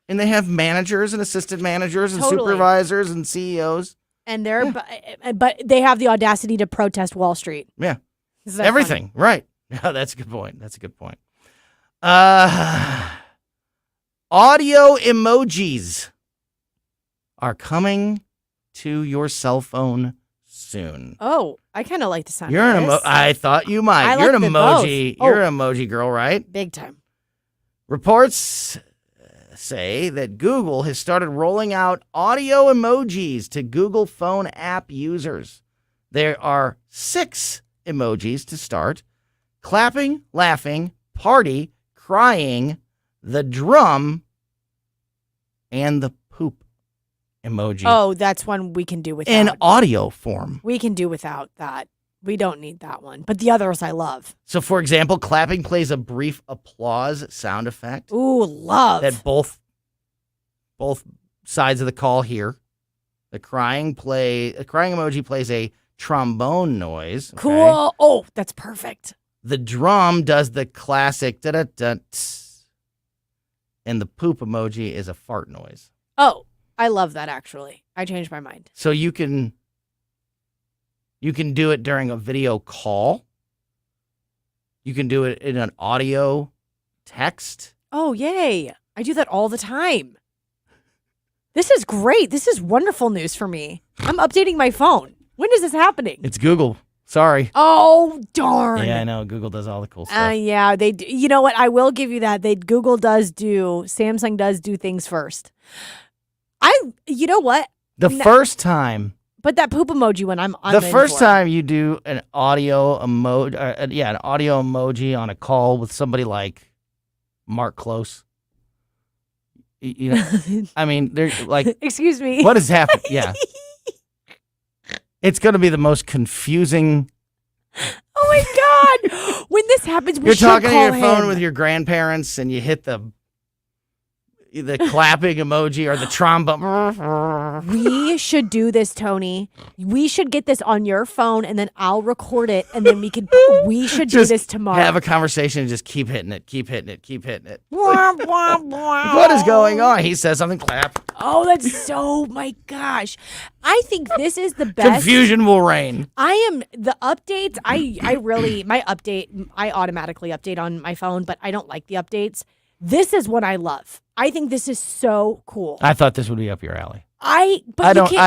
And they have managers and assistant managers and
Totally.
supervisors and CEOs.
And they're but they have the audacity to protest Wall Street.
Yeah.
Is that
Everything. Right. Yeah, that's a good point. Audio emojis are coming to your cell phone soon.
Oh, I kind of like the sound.
You're
of
an
this.
I thought you might.
I
You're
like
an
them
emoji.
both.
You're
Oh.
an emoji girl, right?
Big time.
Reports say that Google has started rolling out audio emojis to Google phone app users. There are 6 emojis to start: clapping, laughing, party, crying, the drum, and the poop emoji.
Oh, that's one we can do without.
In audio form.
We can do without that. We don't need that one. But the others I love.
So, for example, clapping plays a brief applause sound effect.
Ooh, love.
That both sides of the call hear. The crying emoji plays a trombone noise. Okay?
Cool. Oh, that's perfect.
The drum does the classic da-da-da, tss, and the poop emoji is a fart noise.
Oh, I love that, actually. I changed my mind.
So you can do it during a video call. You can do it in an audio text.
Oh, yay. I do that all the time. This is great. This is wonderful news for me. I'm updating my phone. When is this happening?
It's Google. Sorry.
Oh, darn.
Yeah, I know. Google does all the cool stuff.
Yeah, they do. You know what? I will give you that. Samsung does do things first. You know what?
First time.
But that poop emoji when I'm on
The first time you do an audio emoji, an audio emoji on a call with somebody like Mark Close. You know, I mean, they're like,
excuse me.
What has happened? Yeah. It's going to be the most confusing.
Oh my God. When this happens, we
You're
should
talking to
call
your phone
him.
with your grandparents and you hit the clapping emoji or the trombone.
We should do this, Tony. We should get this on your phone and then I'll record it and then we should do this tomorrow.
Have a conversation and just keep hitting it. What is going on? He says something, clap.
Oh, that's so, my gosh. I think this is the best.
Confusion will reign.
I am the updates. I automatically update on my phone, but I don't like the updates. This is what I love. I think this is so cool.
I thought this would be up your alley.
I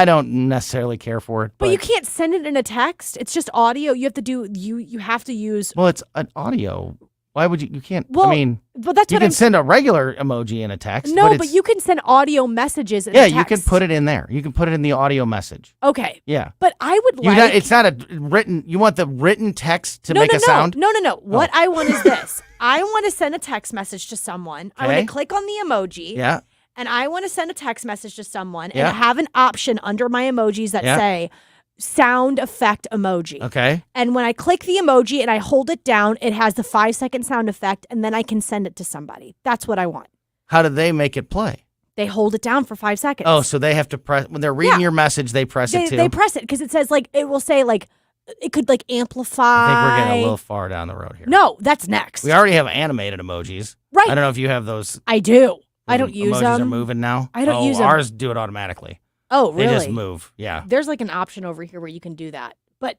don't necessarily care for it.
But you can't send it in a text. It's just audio. You have to do you have to use.
Well, it's an audio. Why would you can't
Well,
I mean,
but that's
you
what
can
I'm
send a regular emoji in a text.
No,
but
but you can send audio messages in a
Yeah,
text.
you can put it in there. You can put it in the audio message.
Okay.
Yeah.
But I would like
it's not a written you want the written text to make a sound?
No. What I want is this. I want to send a text message to someone. I want
Okay.
to click on the emoji.
Yeah.
And I want to send a text message to someone
Yeah.
and have an option under my emojis that
Yeah.
say sound effect emoji.
Okay.
And when I click the emoji and I hold it down, it has the 5-second sound effect and then I can send it to somebody. That's what I want.
How do they make it play?
They hold it down for 5 seconds.
Oh, so they have to press when they're reading
Yeah.
your message, they press it too.
They press it because it says it will say it could amplify.
I think we're getting a little far down the road here.
No, that's next.
We already have animated emojis.
Right.
I don't know if you have those.
I do. I don't use
emojis
them.
are moving now.
I don't use them.
Ours do it automatically.
Oh, really?
They just move. Yeah.
There's an option over here where you can do that. But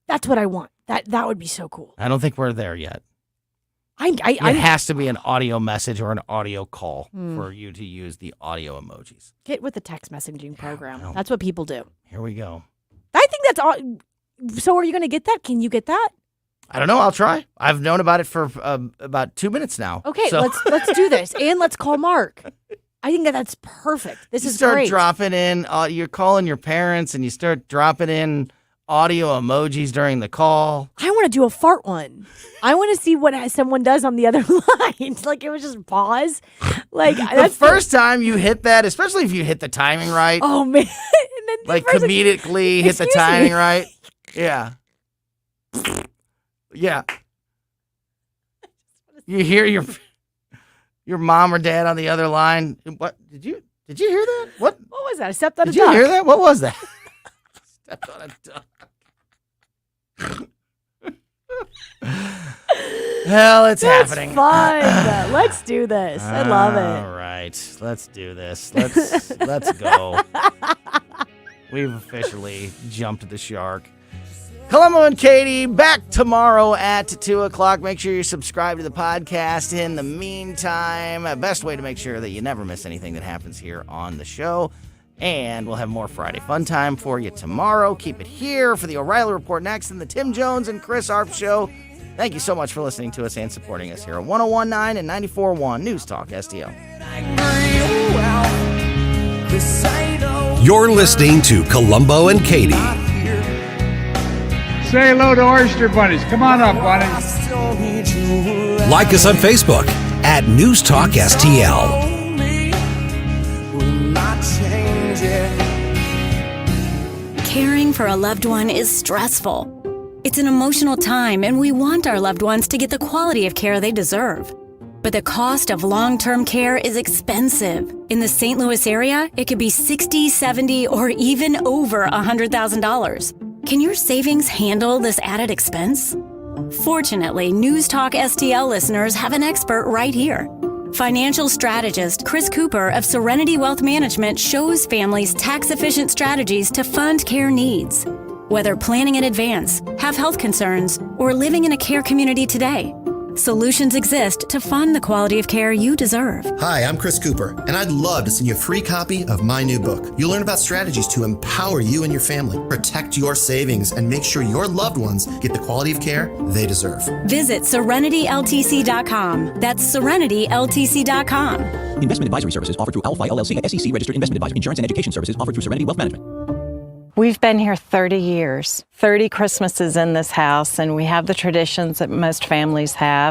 that's what I want. That would be so cool.
I don't think we're there yet.
It
has to be an audio message or an audio call
Hmm.
for you to use the audio emojis.
Get with the text messaging program. That's what people do.
Here we go.
I think that's all. So are you going to get that? Can you get that?
I don't know. I'll try. I've known about it for about 2 minutes now.
Okay,
so.
let's do this. And let's call Mark. I think that's perfect. This
You
is
start
great.
dropping in, you're calling your parents and you start dropping in audio emojis during the call.
I want to do a fart one. I want to see what someone does on the other line. It was just pause.
The first time you hit that, especially if you hit the timing right.
Oh, man. And then
comedically hit the
Excuse
timing
me.
right. Yeah. Yeah. You hear your mom or dad on the other line. What did you hear that? What
was that? I stepped on a
Did
duck.
you hear that? What was that? Stepped on a duck. Hell, it's
That's
happening.
fun. Let's do this. I love it.
All right, let's do this. Let's go. We've officially jumped the shark. Colombo and Katie back tomorrow at 2:00. Make sure you subscribe to the podcast. In the meantime, best way to make sure that you never miss anything that happens here on the show. And we'll have more Friday Fun Time for you tomorrow. Keep it here for the O'Reilly Report next and the Tim Jones and Chris Arp Show. Thank you so much for listening to us and supporting us here at 101.9 and 94.1 News Talk STL.
You're listening to Colombo and Katie.
Say hello to Oyster Bunnies. Come on up, buddy.
Like us on Facebook at News Talk STL.
Caring for a loved one is stressful. It's an emotional time, and we want our loved ones to get the quality of care they deserve. But the cost of long-term care is expensive. In the St. Louis area, it could be $60,000, $70,000, or even over $100,000. Can your savings handle this added expense? Fortunately, News Talk STL listeners have an expert right here. Financial strategist Chris Cooper of Serenity Wealth Management shows families tax-efficient strategies to fund care needs. Whether planning in advance, have health concerns, or living in a care community today, solutions exist to fund the quality of care you deserve.
Hi, I'm Chris Cooper, and I'd love to send you a free copy of my new book. You'll learn about strategies to empower you and your family, protect your savings, and make sure your loved ones get the quality of care they deserve.
Visit SerenityLTC.com. That's SerenityLTC.com.
Investment advisory services offered through Alphi LLC, a SEC-registered investment advisor. Insurance and education services offered through Serenity Wealth Management.
We've been here 30 years, 30 Christmases in this house, and we have the traditions that most families have.